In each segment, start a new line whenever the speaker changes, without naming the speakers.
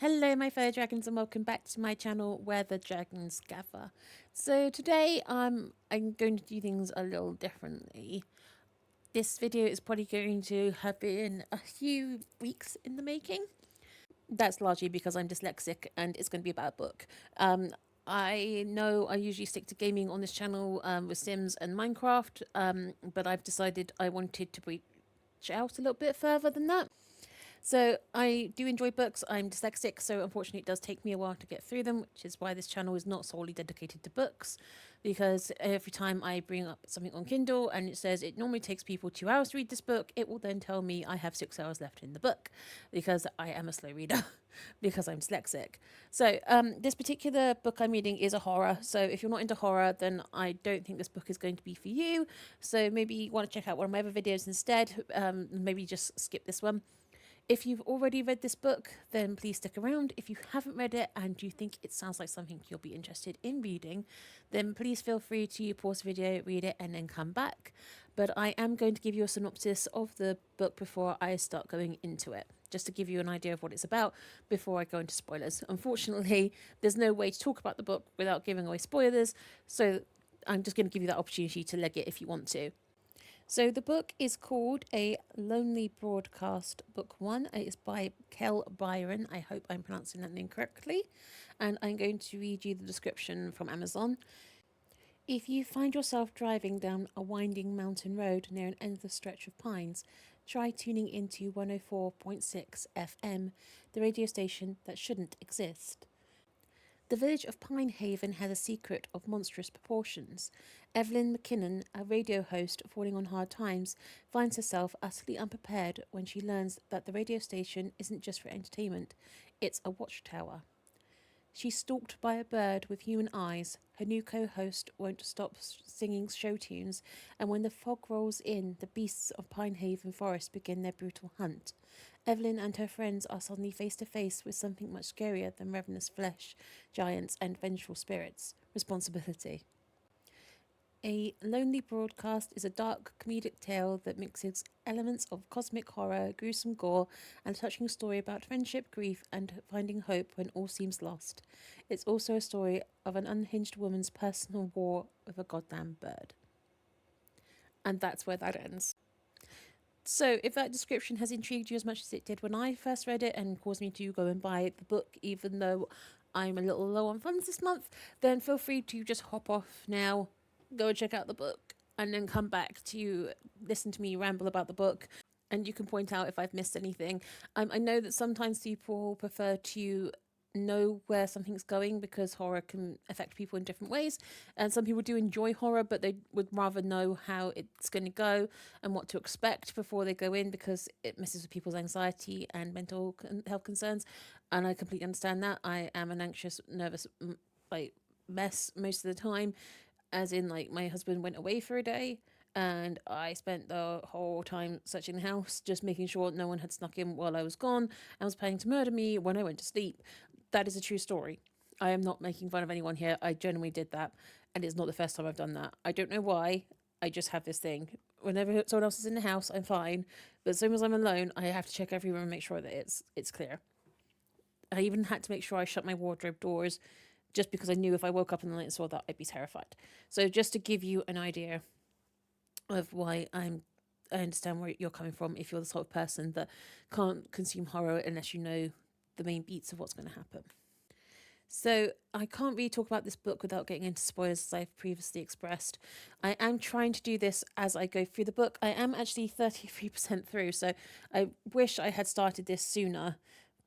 Hello my fellow dragons and welcome back to my channel where the dragons gather. So today I'm going to do things a little differently. This video is probably going to have been a few weeks in the making. That's largely because I'm dyslexic and it's going to be about a book. I know I usually stick to gaming on this channel with Sims and Minecraft, but I've decided I wanted to reach out a little bit further than that. So I do enjoy books. I'm dyslexic, so unfortunately it does take me a while to get through them, which is why this channel is not solely dedicated to books, because every time I bring up something on Kindle and it says it normally takes people 2 hours to read this book, it will then tell me I have 6 hours left in the book, because I am a slow reader, because I'm dyslexic. So this particular book I'm reading is a horror, so if you're not into horror, then I don't think this book is going to be for you. So maybe you want to check out one of my other videos instead, maybe just skip this one. If you've already read this book, then please stick around. If you haven't read it and you think it sounds like something you'll be interested in reading, then please feel free to pause the video, read it, and then come back. But I am going to give you a synopsis of the book before I start going into it, just to give you an idea of what it's about before I go into spoilers. Unfortunately, there's no way to talk about the book without giving away spoilers, so I'm just going to give you that opportunity to leg it if you want to. So the book is called A Lonely Broadcast, Book 1. It is by Kel Byron. I hope I'm pronouncing that name correctly. And I'm going to read you the description from Amazon. If you find yourself driving down a winding mountain road near an endless stretch of pines, try tuning into 104.6 FM, the radio station that shouldn't exist. The village of Pinehaven has a secret of monstrous proportions. Evelyn McKinnon, a radio host falling on hard times, finds herself utterly unprepared when she learns that the radio station isn't just for entertainment, it's a watchtower. She's stalked by a bird with human eyes. Her new co-host won't stop singing show tunes, and when the fog rolls in, the beasts of Pinehaven Forest begin their brutal hunt. Evelyn and her friends are suddenly face to face with something much scarier than ravenous flesh, giants, and vengeful spirits: responsibility. A Lonely Broadcast is a dark, comedic tale that mixes elements of cosmic horror, gruesome gore, and a touching story about friendship, grief, and finding hope when all seems lost. It's also a story of an unhinged woman's personal war with a goddamn bird. And that's where that ends. So, if that description has intrigued you as much as it did when I first read it and caused me to go and buy the book, even though I'm a little low on funds this month, then feel free to just hop off now, go and check out the book, and then come back to listen to me ramble about the book. And you can point out if I've missed anything. I know that sometimes people prefer to know where something's going because horror can affect people in different ways, and some people do enjoy horror but they would rather know how it's going to go and what to expect before they go in because it messes with people's anxiety and mental health concerns, and I completely understand that. I am an anxious, nervous mess most of the time, as in my husband went away for a day and I spent the whole time searching the house, just making sure no one had snuck in while I was gone and was planning to murder me when I went to sleep. That is a true story. I am not making fun of anyone here. I genuinely did that, and it's not the first time I've done that. I don't know why. I just have this thing. Whenever someone else is in the house, I'm fine. But as soon as I'm alone, I have to check every room and make sure that it's clear. I even had to make sure I shut my wardrobe doors, just because I knew if I woke up in the night and saw that, I'd be terrified. So just to give you an idea of why I understand where you're coming from if you're the sort of person that can't consume horror unless you know the main beats of what's going to happen. So I can't really talk about this book without getting into spoilers, as I've previously expressed. I am trying to do this as I go through the book. I am actually 33% through, so I wish I had started this sooner.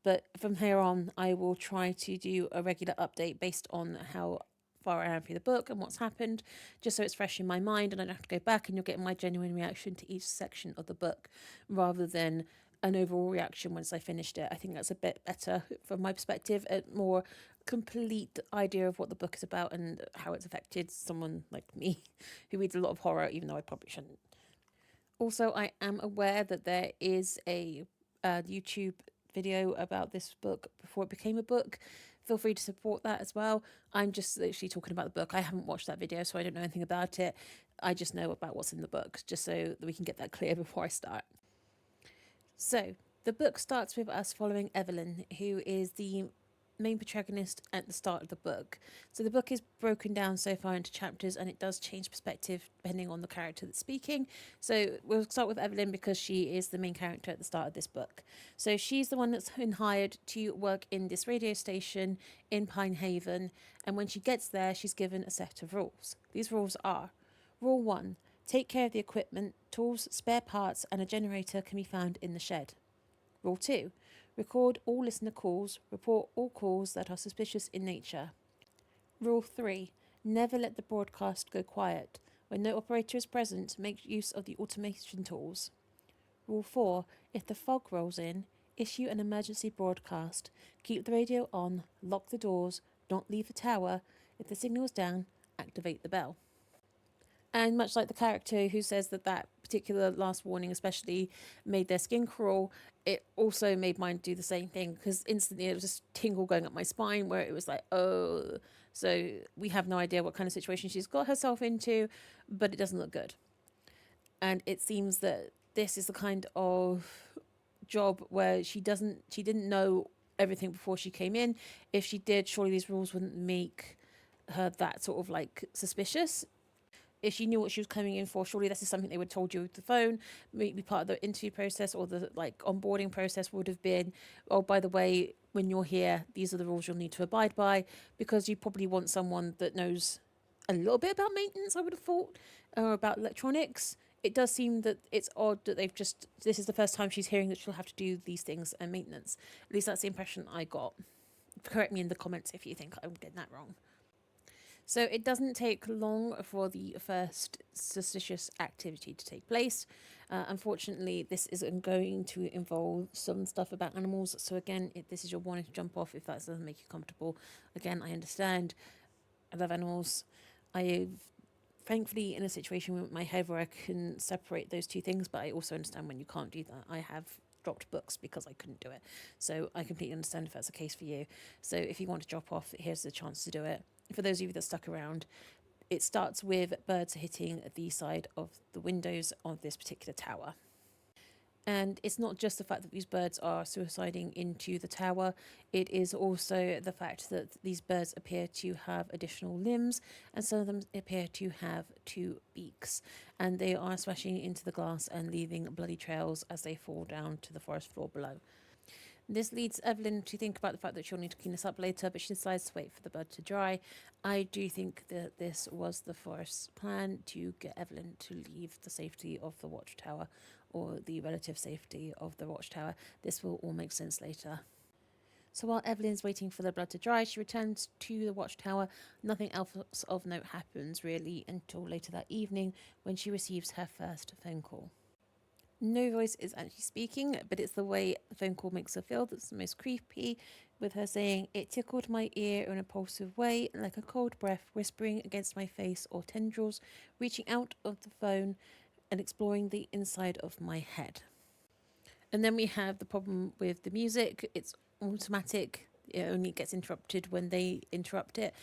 But from here on, I will try to do a regular update based on how far I am through the book and what's happened, just so it's fresh in my mind and I don't have to go back and you'll get my genuine reaction to each section of the book rather than an overall reaction once I finished it. I think that's a bit better from my perspective, a more complete idea of what the book is about and how it's affected someone like me who reads a lot of horror, even though I probably shouldn't. Also, I am aware that there is a YouTube video about this book before it became a book. Feel free to support that as well. I'm just literally talking about the book. I haven't watched that video, so I don't know anything about it. I just know about what's in the book, just so that we can get that clear before I start. So, The book starts with us following Evelyn, who is the main protagonist at the start of the book. So the book is broken down so far into chapters, and it does change perspective depending on the character that's speaking. So we'll start with Evelyn because she is the main character at the start of this book. So she's the one that's been hired to work in this radio station in Pine Haven, and when she gets there, she's given a set of rules. These rules are: Rule 1: take care of the equipment, tools, spare parts, and a generator can be found in the shed. Rule 2: record all listener calls, report all calls that are suspicious in nature. Rule 3: never let the broadcast go quiet. When no operator is present, make use of the automation tools. Rule 4: if the fog rolls in, issue an emergency broadcast. Keep the radio on, lock the doors, don't leave the tower. If the signal is down, activate the bell. And much like the character who says that that particular last warning especially made their skin crawl, it also made mine do the same thing, because instantly it was just tingle going up my spine where it was like, oh. So we have no idea what kind of situation she's got herself into, but it doesn't look good. And it seems that this is the kind of job where she didn't know everything before she came in. If she did, surely these rules wouldn't make her that sort of like suspicious. If she knew what she was coming in for, surely this is something they would have told you over the phone. Maybe part of the interview process or the like onboarding process would have been, oh, by the way, when you're here, these are the rules you'll need to abide by, because you probably want someone that knows a little bit about maintenance, I would have thought, or about electronics. It does seem that it's odd that this is the first time she's hearing that she'll have to do these things and maintenance. At least that's the impression I got. Correct me in the comments if you think I'm getting that wrong. So it doesn't take long for the first suspicious activity to take place. Unfortunately, this is going to involve some stuff about animals. So again, this is your warning to jump off if that doesn't make you comfortable. Again, I understand. I love animals. I'm thankfully in a situation with my head where I can separate those two things, but I also understand when you can't do that. I have dropped books because I couldn't do it. So I completely understand if that's the case for you. So if you want to drop off, here's the chance to do it. For those of you that stuck around, it starts with birds hitting the side of the windows of this particular tower. And it's not just the fact that these birds are suiciding into the tower, it is also the fact that these birds appear to have additional limbs, and some of them appear to have two beaks. And they are smashing into the glass and leaving bloody trails as they fall down to the forest floor below. This leads Evelyn to think about the fact that she'll need to clean this up later, but she decides to wait for the bird to dry. I do think that this was the forest's plan to get Evelyn to leave the safety of the watchtower, or the relative safety of the watchtower. This will all make sense later. So while Evelyn's waiting for the blood to dry, she returns to the watchtower. Nothing else of note happens really until later that evening when she receives her first phone call. No voice is actually speaking, but it's the way the phone call makes her feel that's the most creepy, with her saying, "It tickled my ear in a pulsive way, like a cold breath whispering against my face or tendrils reaching out of the phone and exploring the inside of my head." And then we have the problem with the music. It's automatic. It only gets interrupted when they interrupt it.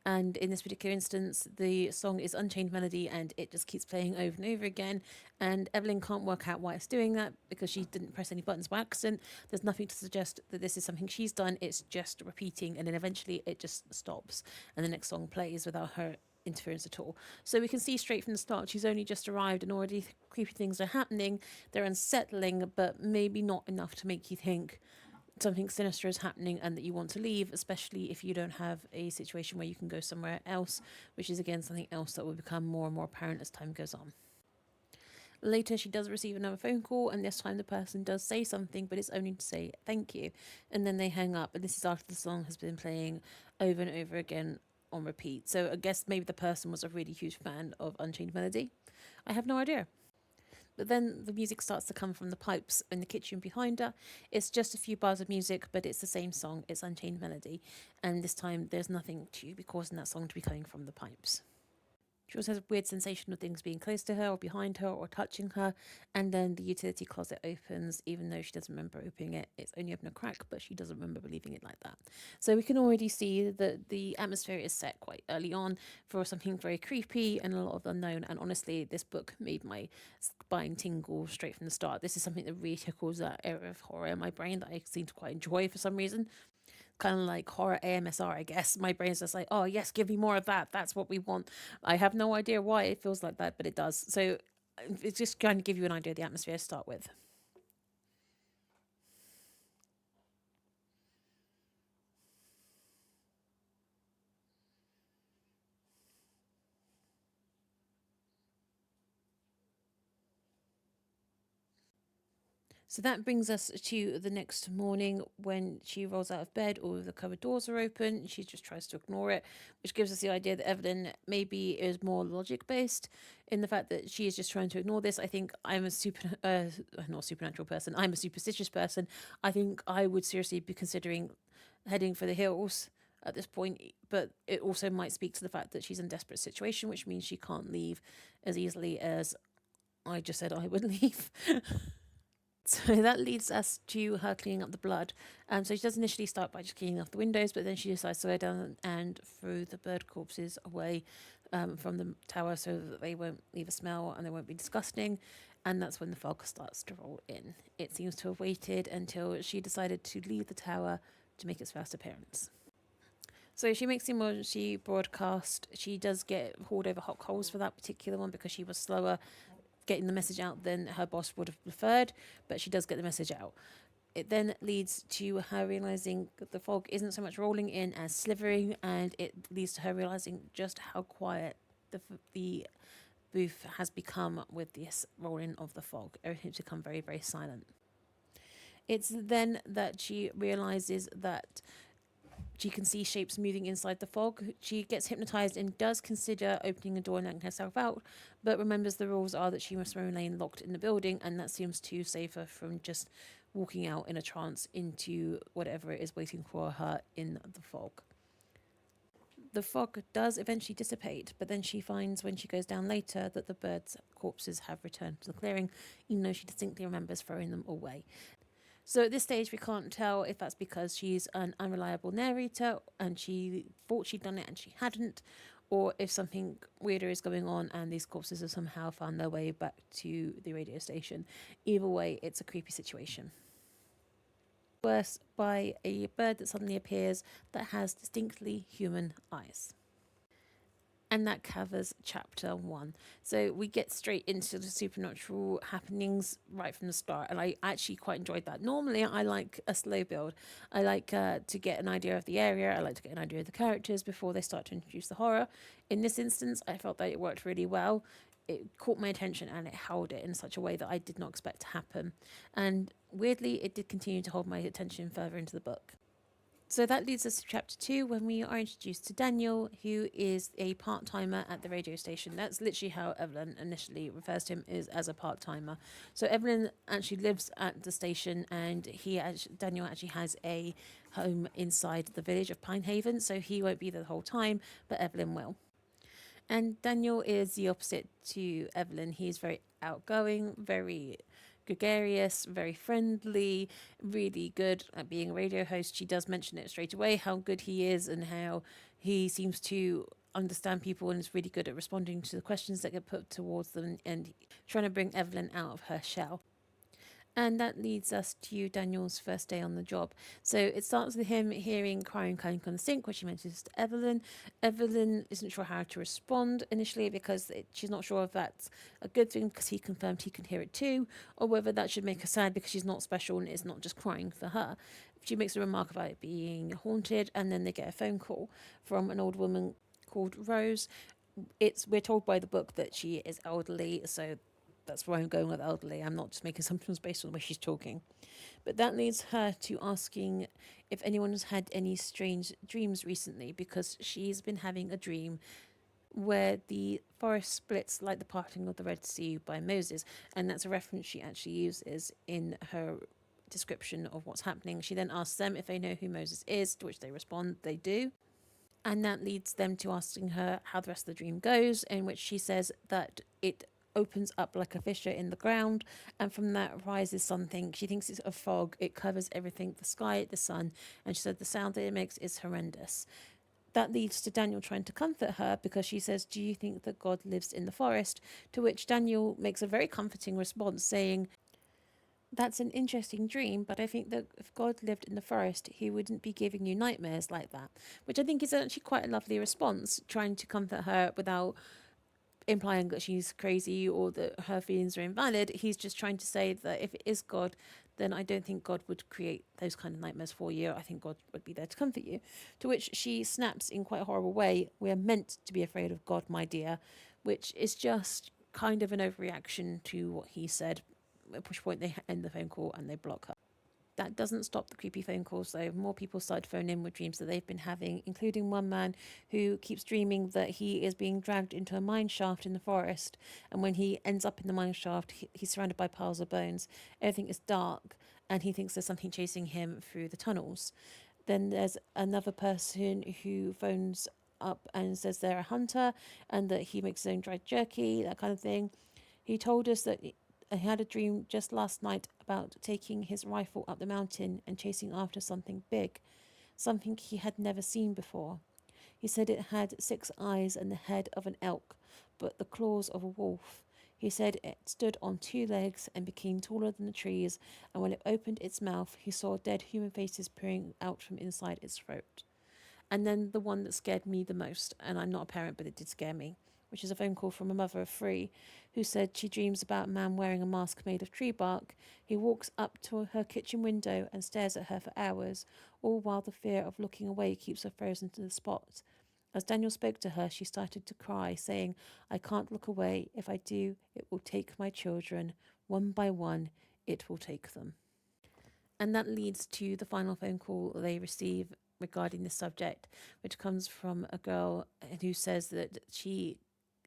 And in this particular instance, the song is Unchained Melody and it just keeps playing over and over again. And Evelyn can't work out why it's doing that because she didn't press any buttons by accident. There's nothing to suggest that this is something she's done. It's just repeating, and then eventually it just stops and the next song plays without her interference at all. So we can see straight from the start she's only just arrived and already creepy things are happening. They're unsettling, but maybe not enough to make you think something sinister is happening and that you want to leave, especially if you don't have a situation where you can go somewhere else, which is again something else that will become more and more apparent as time goes on. Later, she does receive another phone call, and this time the person does say something, but it's only to say thank you. And then they hang up, and this is after the song has been playing over and over again on repeat. So I guess maybe the person was a really huge fan of Unchained Melody. I have no idea. But then the music starts to come from the pipes in the kitchen behind her. It's just a few bars of music, but it's the same song. It's Unchained Melody. And this time there's nothing to be causing that song to be coming from the pipes. She also has a weird sensation of things being close to her or behind her or touching her. And then the utility closet opens, even though she doesn't remember opening it. It's only open a crack, but she doesn't remember leaving it like that. So we can already see that the atmosphere is set quite early on for something very creepy and a lot of unknown. And honestly, this book made my spine tingle straight from the start. This is something that really tickles that area of horror in my brain that I seem to quite enjoy for some reason. Kind of like horror AMSR, I guess. My brain's just like, oh yes, give me more of that. That's what we want. I have no idea why it feels like that, but it does. So it's just kind of give you an idea of the atmosphere to start with. So that brings us to the next morning when she rolls out of bed. All of the cupboard doors are open. She just tries to ignore it, which gives us the idea that Evelyn maybe is more logic based in the fact that she is just trying to ignore this. I think I'm a not a supernatural person. I'm a superstitious person. I think I would seriously be considering heading for the hills at this point, but it also might speak to the fact that she's in a desperate situation, which means she can't leave as easily as I just said I would leave. So that leads us to her cleaning up the blood. So she does initially start by just cleaning off the windows, but then she decides to go down and throw the bird corpses away from the tower so that they won't leave a smell and they won't be disgusting. And that's when the fog starts to roll in. It seems to have waited until she decided to leave the tower to make its first appearance. So she makes the emergency broadcast. She does get hauled over hot coals for that particular one because she was slower getting the message out than her boss would have preferred, but she does get the message out. It then leads to her realizing that the fog isn't so much rolling in as slithering, and it leads to her realizing just how quiet the booth has become with this rolling of the fog. Everything's become very, very silent. It's then that she realizes that she can see shapes moving inside the fog. She gets hypnotized and does consider opening a door and letting herself out, but remembers the rules are that she must remain locked in the building, and that seems to save her from just walking out in a trance into whatever it is waiting for her in the fog. The fog does eventually dissipate, but then she finds when she goes down later that the birds' corpses have returned to the clearing, even though she distinctly remembers throwing them away. So at this stage, we can't tell if that's because she's an unreliable narrator and she thought she'd done it and she hadn't, or if something weirder is going on and these corpses have somehow found their way back to the radio station. Either way, it's a creepy situation. Worse by a bird that suddenly appears that has distinctly human eyes. And that covers chapter 1. So we get straight into the supernatural happenings right from the start, and I actually quite enjoyed that. Normally I like a slow build. I like to get an idea of the area. I like to get an idea of the characters before they start to introduce the horror. In this instance, I felt that it worked really well. It caught my attention and it held it in such a way that I did not expect to happen, and weirdly it did continue to hold my attention further into the book. So that leads us to chapter 2 when we are introduced to Daniel, who is a part timer at the radio station. That's literally how Evelyn initially refers to him, is as a part timer. So Evelyn actually lives at the station, and Daniel actually has a home inside the village of Pinehaven, so he won't be there the whole time, but Evelyn will. And Daniel is the opposite to Evelyn. He's very outgoing, very gregarious, very friendly, really good at being a radio host. She does mention it straight away, how good he is and how he seems to understand people and is really good at responding to the questions that get put towards them and trying to bring Evelyn out of her shell. And that leads us to Daniel's first day on the job. So it starts with him hearing crying clank on the sink, which he mentions to Evelyn. Evelyn isn't sure how to respond initially because she's not sure if that's a good thing because he confirmed he can hear it too, or whether that should make her sad because she's not special and it's not just crying for her. She makes a remark about it being haunted, and then they get a phone call from an old woman called Rose. We're told by the book that she is elderly, so that's why I'm going with elderly. I'm not just making assumptions based on the way she's talking. But that leads her to asking if anyone has had any strange dreams recently, because she's been having a dream where the forest splits like the parting of the Red Sea by Moses. And that's a reference she actually uses in her description of what's happening. She then asks them if they know who Moses is, to which they respond they do. And that leads them to asking her how the rest of the dream goes, in which she says that it opens up like a fissure in the ground, and from that rises something. She thinks it's a fog. It covers everything, the sky, the sun, and she said the sound that it makes is horrendous. That leads to Daniel trying to comfort her, because she says, "Do you think that God lives in the forest?" To which Daniel makes a very comforting response, saying, "That's an interesting dream, but I think that if God lived in the forest, he wouldn't be giving you nightmares like that." Which I think is actually quite a lovely response, trying to comfort her without implying that she's crazy or that her feelings are invalid. He's just trying to say that if it is God, then I don't think God would create those kind of nightmares for you. I think God would be there to comfort you. To which she snaps in quite a horrible way, "We are meant to be afraid of God, my dear," which is just kind of an overreaction to what he said. At which point they end the phone call and they block her. That doesn't stop the creepy phone calls, though. More people start to phone in with dreams that they've been having, including one man who keeps dreaming that he is being dragged into a mine shaft in the forest. And when he ends up in the mine shaft, he's surrounded by piles of bones. Everything is dark, and he thinks there's something chasing him through the tunnels. Then there's another person who phones up and says they're a hunter and that he makes his own dried jerky, that kind of thing. He told us that he had a dream just last night about taking his rifle up the mountain and chasing after something big, something he had never seen before. He said it had 6 eyes and the head of an elk, but the claws of a wolf. He said it stood on 2 legs and became taller than the trees, and when it opened its mouth, he saw dead human faces peering out from inside its throat. And then the one that scared me the most, and I'm not a parent, but it did scare me, which is a phone call from a mother of 3 who said she dreams about a man wearing a mask made of tree bark. He walks up to her kitchen window and stares at her for hours, all while the fear of looking away keeps her frozen to the spot. As Daniel spoke to her, she started to cry, saying, "I can't look away. If I do, it will take my children. One by one, it will take them." And that leads to the final phone call they receive regarding this subject, which comes from a girl who says that she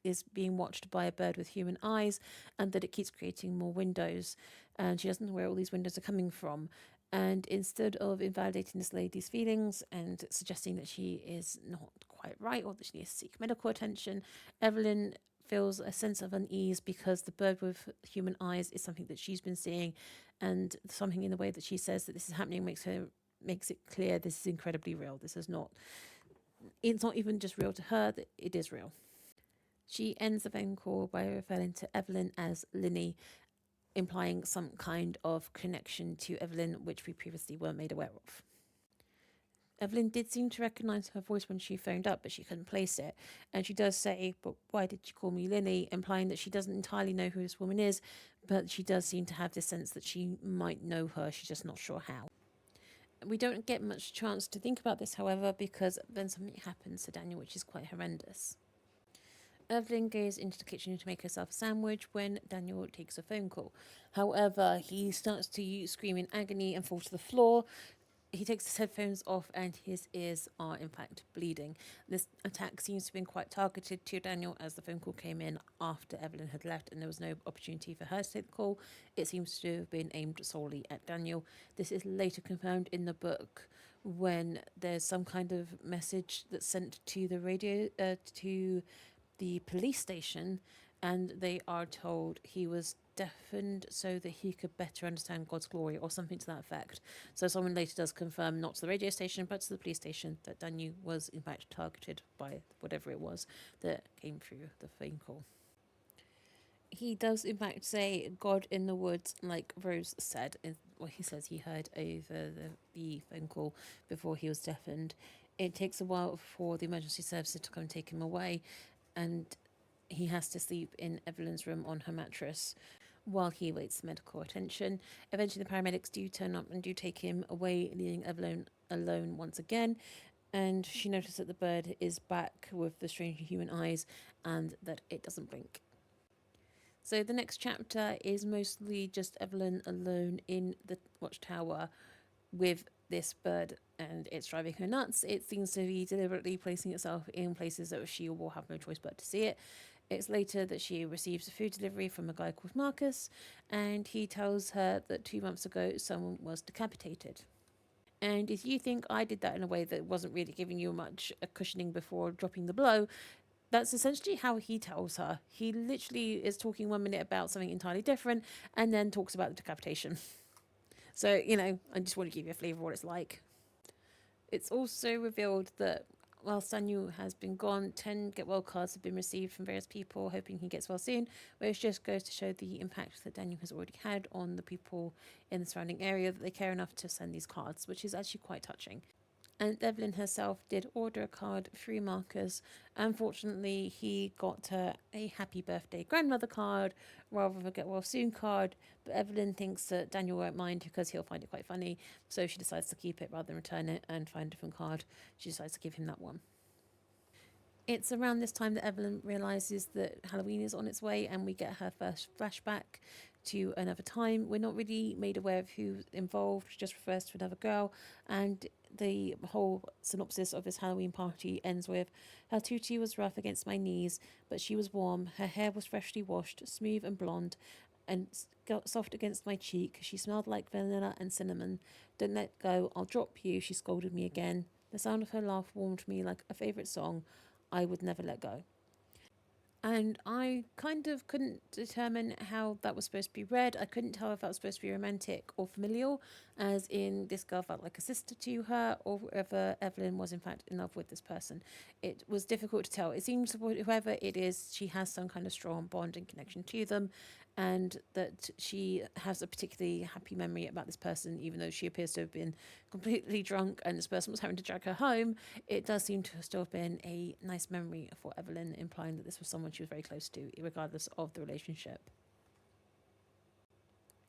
is being watched by a bird with human eyes and that it keeps creating more windows. And she doesn't know where all these windows are coming from. And instead of invalidating this lady's feelings and suggesting that she is not quite right or that she needs to seek medical attention, Evelyn feels a sense of unease because the bird with human eyes is something that she's been seeing, and something in the way that she says that this is happening makes it clear this is incredibly real. This is not, it's not even just real to her, that it is real. She ends the phone call by referring to Evelyn as Linny, implying some kind of connection to Evelyn which we previously weren't made aware of. Evelyn did seem to recognise her voice when she phoned up, but she couldn't place it. And she does say, "But why did you call me Linny?" implying that she doesn't entirely know who this woman is, but she does seem to have this sense that she might know her, she's just not sure how. We don't get much chance to think about this, however, because then something happens to Daniel which is quite horrendous. Evelyn goes into the kitchen to make herself a sandwich when Daniel takes a phone call. However, he starts to scream in agony and fall to the floor. He takes his headphones off and his ears are in fact bleeding. This attack seems to have been quite targeted to Daniel, as the phone call came in after Evelyn had left and there was no opportunity for her to take the call. It seems to have been aimed solely at Daniel. This is later confirmed in the book when there's some kind of message that's sent to the radio, to the police station, and they are told he was deafened so that he could better understand God's glory, or something to that effect. So someone later does confirm, not to the radio station but to the police station, that Daniel was in fact targeted by whatever it was that came through the phone call. He does in fact say God in the woods, like Rose said, in what he says he heard over the phone call before he was deafened. It takes a while for the emergency services to come and take him away, and he has to sleep in Evelyn's room on her mattress while he awaits medical attention. Eventually, the paramedics do turn up and do take him away, leaving Evelyn alone once again. And she notices that the bird is back with the strange human eyes and that it doesn't blink. So the next chapter is mostly just Evelyn alone in the watchtower with this bird, and it's driving her nuts. It seems to be deliberately placing itself in places that she will have no choice but to see it. It's later that she receives a food delivery from a guy called Marcus, and he tells her that 2 months ago someone was decapitated. And if you think I did that in a way that wasn't really giving you much cushioning before dropping the blow, that's essentially how he tells her. He literally is talking 1 minute about something entirely different and then talks about the decapitation. So, I just want to give you a flavour of what it's like. It's also revealed that whilst Daniel has been gone, 10 get well cards have been received from various people hoping he gets well soon, which just goes to show the impact that Daniel has already had on the people in the surrounding area, that they care enough to send these cards, which is actually quite touching. And Evelyn herself did order a card through Marcus. Unfortunately, he got her a happy birthday grandmother card rather than a get well soon card. But Evelyn thinks that Daniel won't mind because he'll find it quite funny. So she decides to keep it rather than return it and find a different card. She decides to give him that one. It's around this time that Evelyn realizes that Halloween is on its way, and we get her first flashback to another time. We're not really made aware of who's involved, just refers to another girl, and the whole synopsis of this Halloween party ends with: her tutu was rough against my knees, but she was warm. Her hair was freshly washed, smooth and blonde, and soft against my cheek. She smelled like vanilla and cinnamon. Don't let go, I'll drop you, she scolded me again. The sound of her laugh warmed me like a favourite song. I would never let go. And I kind of couldn't determine how that was supposed to be read. I couldn't tell if that was supposed to be romantic or familial, as in this girl felt like a sister to her, or whether Evelyn was in fact in love with this person. It was difficult to tell. It seems whoever it is, she has some kind of strong bond and connection to them, and that she has a particularly happy memory about this person, even though she appears to have been completely drunk and this person was having to drag her home. It does seem to have still been a nice memory for Evelyn, implying that this was someone she was very close to, regardless of the relationship.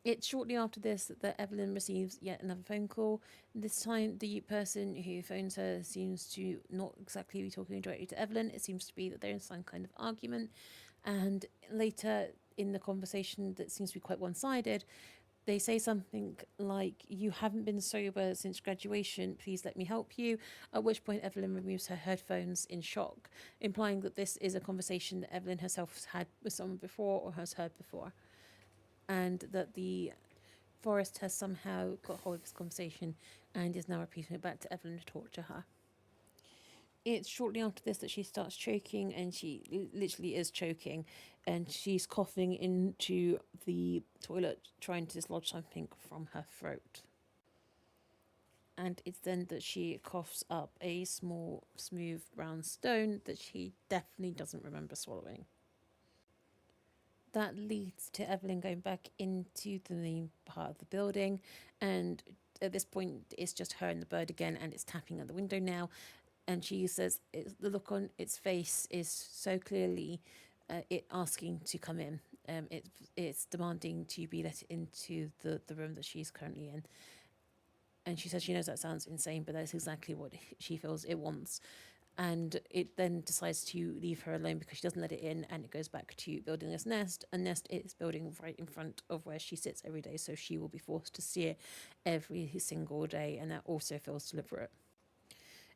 It's shortly after this that Evelyn receives yet another phone call. This time, the person who phones her seems to not exactly be talking directly to Evelyn. It seems to be that they're in some kind of argument. And later in the conversation, that seems to be quite one sided, they say something like, "You haven't been sober since graduation, please let me help you." At which point, Evelyn removes her headphones in shock, implying that this is a conversation that Evelyn herself has had with someone before or has heard before, and that the forest has somehow got hold of this conversation and is now repeating it back to Evelyn to torture her. It's shortly after this that she starts choking, and she literally is choking, and she's coughing into the toilet, trying to dislodge something from her throat. And it's then that she coughs up a small, smooth brown stone that she definitely doesn't remember swallowing. That leads to Evelyn going back into the main part of the building, and at this point, it's just her and the bird again, and it's tapping at the window now. And she says the look on its face is so clearly it asking to come in. It's demanding to be let into the room that she's currently in. And she says she knows that sounds insane, but that's exactly what she feels it wants. And it then decides to leave her alone because she doesn't let it in, and it goes back to building this nest. A nest it's building right in front of where she sits every day, so she will be forced to see it every single day, and that also feels deliberate.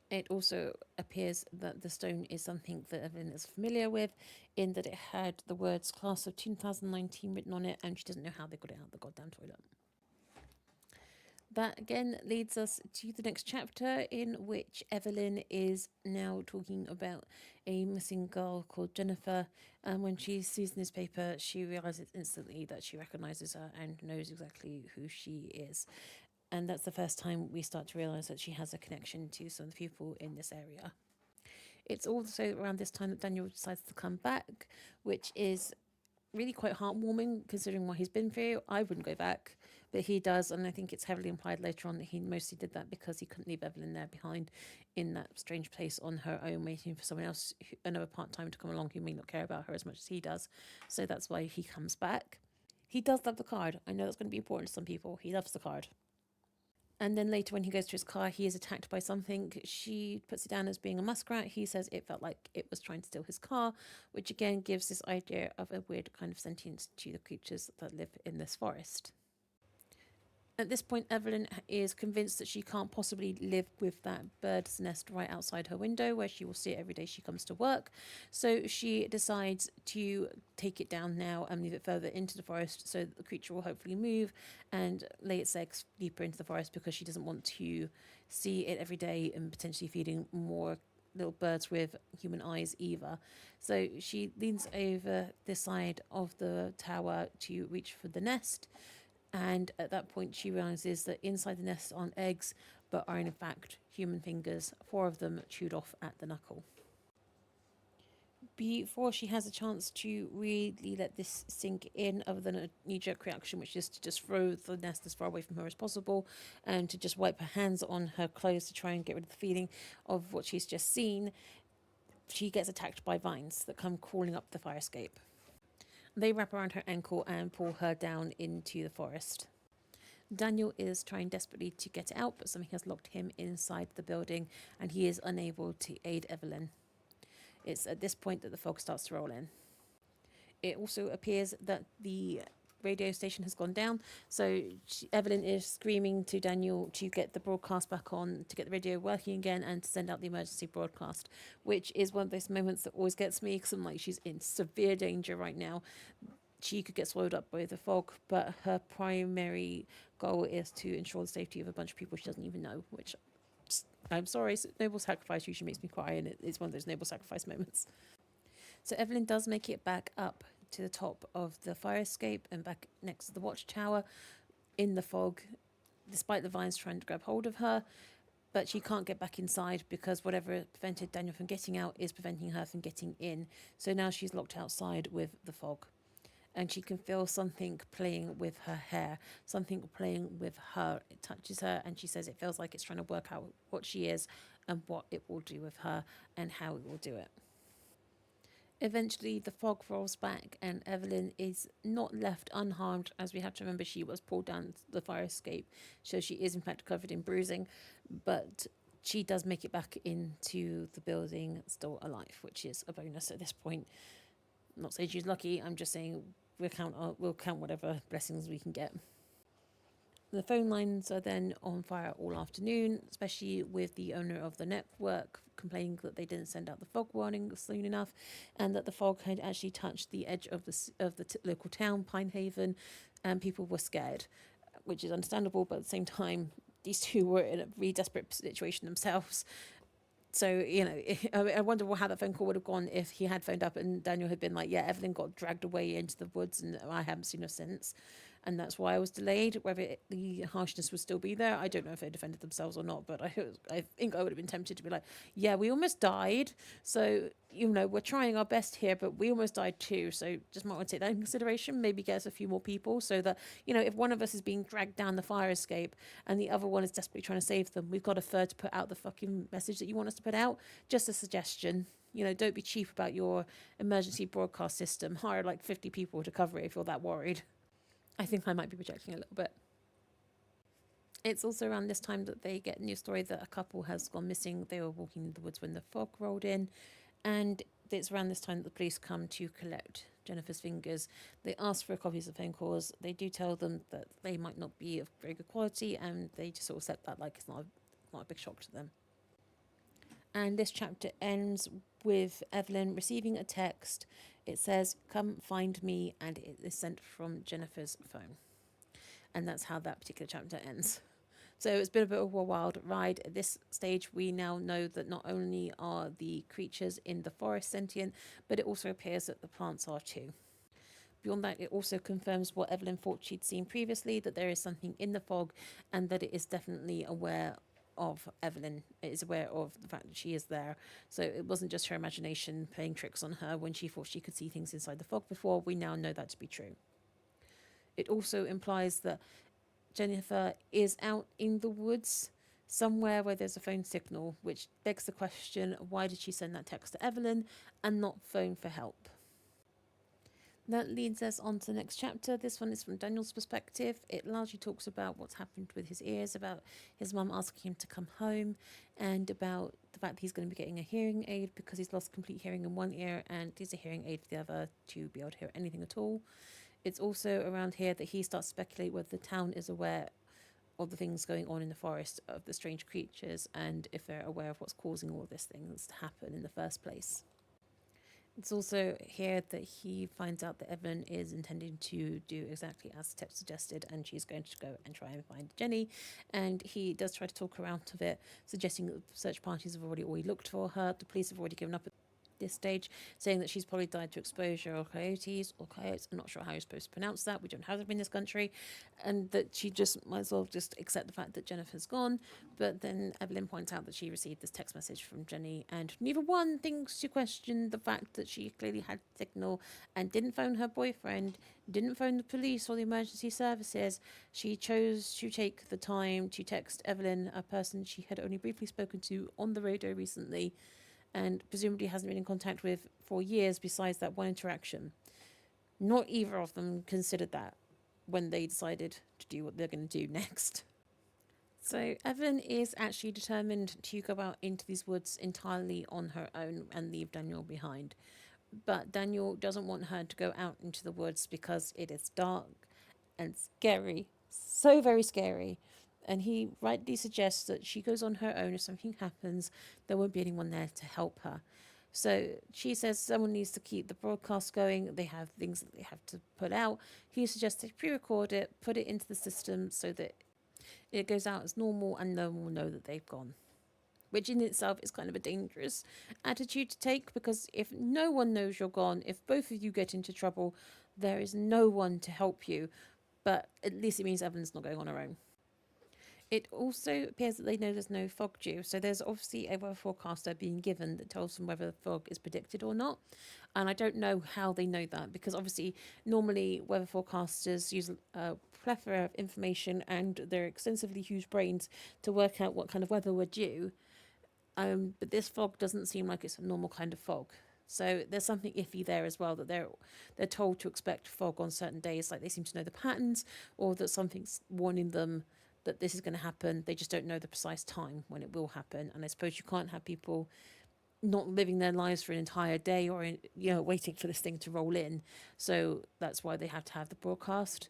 It also appears that the stone is something that Evelyn is familiar with, in that it had the words class of 2019 written on it, and she doesn't know how they got it out of the goddamn toilet. That again leads us to the next chapter, in which Evelyn is now talking about a missing girl called Jennifer. And when she sees the newspaper, she realizes instantly that she recognizes her and knows exactly who she is. And that's the first time we start to realize that she has a connection to some of the people in this area. It's also around this time that Daniel decides to come back, which is really quite heartwarming considering what he's been through. I wouldn't go back, but he does, and I think it's heavily implied later on that he mostly did that because he couldn't leave Evelyn there behind in that strange place on her own, waiting for someone else, another part-time, to come along who may not care about her as much as he does. So that's why he comes back. He does love the card. I know that's going to be important to some people. He loves the card. And then later, when he goes to his car, he is attacked by something. She puts it down as being a muskrat. He says it felt like it was trying to steal his car, which again gives this idea of a weird kind of sentience to the creatures that live in this forest. At this point, Evelyn is convinced that she can't possibly live with that bird's nest right outside her window where she will see it every day she comes to work. So she decides to take it down now and move it further into the forest so that the creature will hopefully move and lay its eggs deeper into the forest, because she doesn't want to see it every day and potentially feeding more little birds with human eyes either. So she leans over the side of the tower to reach for the nest, and at that point, she realizes that inside the nest aren't eggs, but are in fact human fingers, 4 of them chewed off at the knuckle. Before she has a chance to really let this sink in, other than a knee jerk reaction, which is to just throw the nest as far away from her as possible and to just wipe her hands on her clothes to try and get rid of the feeling of what she's just seen, she gets attacked by vines that come crawling up the fire escape. They wrap around her ankle and pull her down into the forest. Daniel is trying desperately to get out, but something has locked him inside the building and he is unable to aid Evelyn. It's at this point that the fog starts to roll in. It also appears that the radio station has gone down, so Evelyn is screaming to Daniel to get the broadcast back on, to get the radio working again, and to send out the emergency broadcast, which is one of those moments that always gets me, because I'm like, she's in severe danger right now. She could get swallowed up by the fog, but her primary goal is to ensure the safety of a bunch of people she doesn't even know, which, I'm sorry, noble sacrifice usually makes me cry, and it's one of those noble sacrifice moments. So Evelyn does make it back up to the top of the fire escape and back next to the watchtower in the fog, despite the vines trying to grab hold of her. But she can't get back inside because whatever prevented Daniel from getting out is preventing her from getting in. So now she's locked outside with the fog. And she can feel something playing with her hair, something playing with her. It touches her, and she says it feels like it's trying to work out what she is and what it will do with her and how it will do it. Eventually, the fog rolls back, and Evelyn is not left unharmed, as we have to remember she was pulled down the fire escape, so she is in fact covered in bruising, but she does make it back into the building still alive, which is a bonus at this point. I'm not saying she's lucky, I'm just saying we'll count whatever blessings we can get. The phone lines are then on fire all afternoon, especially with the owner of the network complaining that they didn't send out the fog warning soon enough, and that the fog had actually touched the edge of the local town, Pinehaven, and people were scared, which is understandable. But at the same time, these two were in a really desperate situation themselves. So, I wonder how that phone call would have gone if he had phoned up and Daniel had been like, yeah, Evelyn got dragged away into the woods and I haven't seen her since. And that's why I was delayed. Whether the harshness would still be there, I don't know if they defended themselves or not. But I think I would have been tempted to be like, yeah, we almost died. So, we're trying our best here, but we almost died too. So just might want to take that in consideration. Maybe get us a few more people so that, if one of us is being dragged down the fire escape and the other one is desperately trying to save them, we've got a third to put out the fucking message that you want us to put out. Just a suggestion. Don't be cheap about your emergency broadcast system. Hire like 50 people to cover it if you're that worried. I think I might be projecting a little bit. It's also around this time that they get a new story that a couple has gone missing. They were walking in the woods when the fog rolled in, and it's around this time that the police come to collect Jennifer's fingers. They ask for copies of phone calls. They do tell them that they might not be of very good quality, and they just sort of accept that like it's not a big shock to them. And this chapter ends with Evelyn receiving a text. It says, "Come find me," and it is sent from Jennifer's phone. And that's how that particular chapter ends. So it's been a bit of a wild ride. At this stage, we now know that not only are the creatures in the forest sentient, but it also appears that the plants are too. Beyond that, it also confirms what Evelyn thought she'd seen previously, that there is something in the fog and that it is definitely aware of Evelyn. It is aware of the fact that she is there. So it wasn't just her imagination playing tricks on her when she thought she could see things inside the fog before. We now know that to be true. It also implies that Jennifer is out in the woods somewhere where there's a phone signal, which begs the question, why did she send that text to Evelyn and not phone for help? That leads us on to the next chapter. This one is from Daniel's perspective. It largely talks about what's happened with his ears, about his mum asking him to come home, and about the fact that he's going to be getting a hearing aid because he's lost complete hearing in one ear and needs a hearing aid for the other to be able to hear anything at all. It's also around here that he starts to speculate whether the town is aware all the things going on in the forest, of the strange creatures, and if they're aware of what's causing all these things to happen in the first place. It's also here that he finds out that Evelyn is intending to do exactly as the text suggested, and she's going to go and try and find Jenny. And he does try to talk her out of it, suggesting that search parties have already looked for her. The police have already given up at this stage, saying that she's probably died to exposure or coyotes or coyotes. I'm not sure how you're supposed to pronounce that. We don't have them in this country. And that she just might as well just accept the fact that Jennifer's gone. But then Evelyn points out that she received this text message from Jenny, and neither one thinks to question the fact that she clearly had signal and didn't phone her boyfriend, didn't phone the police or the emergency services. She chose to take the time to text Evelyn, a person she had only briefly spoken to on the radio recently, and presumably hasn't been in contact with for years besides that one interaction. Not either of them considered that when they decided to do what they're going to do next. So Evelyn is actually determined to go out into these woods entirely on her own and leave Daniel behind. But Daniel doesn't want her to go out into the woods because it is dark and scary. So very scary. And he rightly suggests that she goes on her own. If something happens, there won't be anyone there to help her. So she says someone needs to keep the broadcast going. They have things that they have to put out. He suggests they pre-record it, put it into the system so that it goes out as normal and no one will know that they've gone. Which in itself is kind of a dangerous attitude to take, because if no one knows you're gone, if both of you get into trouble, there is no one to help you. But at least it means Evelyn's not going on her own. It also appears that they know there's no fog due, so there's obviously a weather forecaster being given that tells them whether the fog is predicted or not. And I don't know how they know that, because obviously normally weather forecasters use a plethora of information and their extensively huge brains to work out what kind of weather we're due. But this fog doesn't seem like it's a normal kind of fog. So there's something iffy there as well, that they're told to expect fog on certain days, like they seem to know the patterns, or that something's warning them that this is going to happen. They just don't know the precise time when it will happen. And I suppose you can't have people not living their lives for an entire day or waiting for this thing to roll in. So that's why they have to have the broadcast.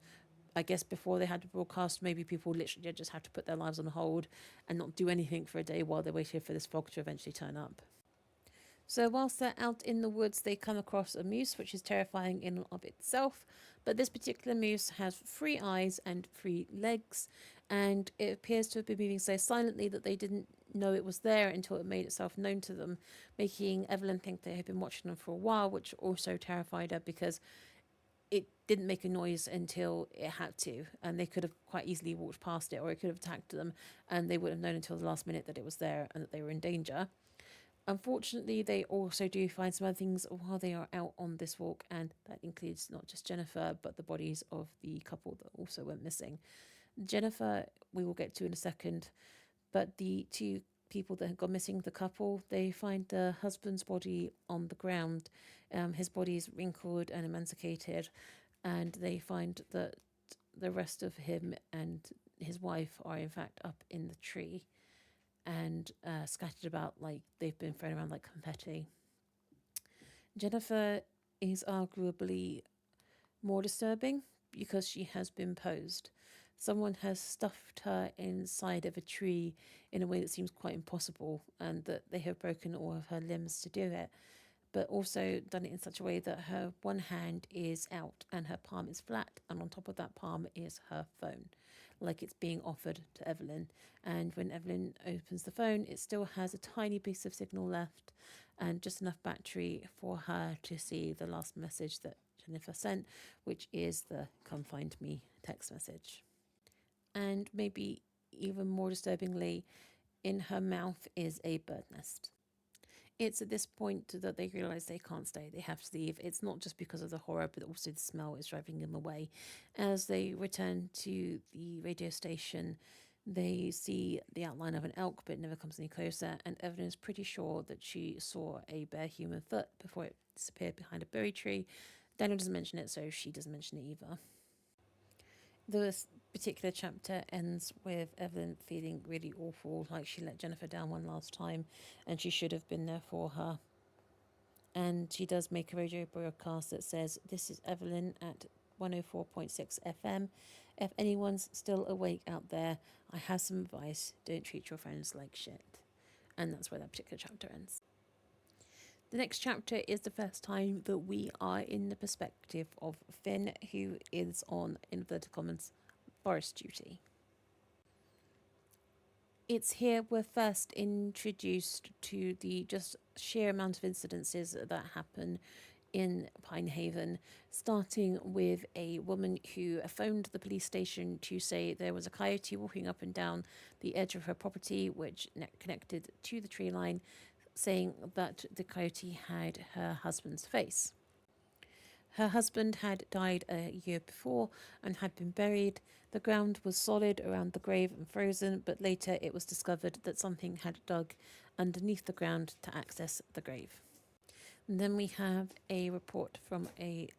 I guess before they had the broadcast, maybe people literally just have to put their lives on hold and not do anything for a day while they're waiting for this fog to eventually turn up. So whilst they're out in the woods, they come across a moose, which is terrifying in and of itself. But this particular moose has 3 eyes and 3 legs, and it appears to have been moving so silently that they didn't know it was there until it made itself known to them, making Evelyn think they had been watching them for a while, which also terrified her because it didn't make a noise until it had to, and they could have quite easily walked past it, or it could have attacked them, and they wouldn't have known until the last minute that it was there and that they were in danger. Unfortunately, they also do find some other things while they are out on this walk, and that includes not just Jennifer, but the bodies of the couple that also went missing. Jennifer, we will get to in a second, but the 2 people that had gone missing, the couple, they find the husband's body on the ground. His body is wrinkled and emaciated, and they find that the rest of him and his wife are in fact up in the tree and scattered about like they've been thrown around like confetti. Jennifer is arguably more disturbing because she has been posed. Someone has stuffed her inside of a tree in a way that seems quite impossible, and that they have broken all of her limbs to do it, but also done it in such a way that her one hand is out and her palm is flat, and on top of that palm is her phone, like it's being offered to Evelyn. And when Evelyn opens the phone, it still has a tiny piece of signal left and just enough battery for her to see the last message that Jennifer sent, which is the "come find me" text message. And maybe even more disturbingly, in her mouth is a bird nest. It's at this point that they realise they can't stay, they have to leave. It's not just because of the horror, but also the smell is driving them away. As they return to the radio station, they see the outline of an elk, but it never comes any closer, and Evelyn is pretty sure that she saw a bare human foot before it disappeared behind a berry tree. Daniel doesn't mention it, so she doesn't mention it either. This particular chapter ends with Evelyn feeling really awful, like she let Jennifer down one last time and she should have been there for her. And she does make a radio broadcast that says, "This is Evelyn at 104.6 FM. If anyone's still awake out there, I have some advice. Don't treat your friends like shit. And that's where that particular chapter ends. The next chapter is the first time that we are in the perspective of Finn, who is on inverted commas forest duty. It's here we're first introduced to the just sheer amount of incidences that happen in Pinehaven, starting with a woman who phoned the police station to say there was a coyote walking up and down the edge of her property, which connected to the tree line, saying that the coyote had her husband's face. Her husband had died a year before and had been buried. The ground was solid around the grave and frozen, but later it was discovered that something had dug underneath the ground to access the grave. And then we have a report from a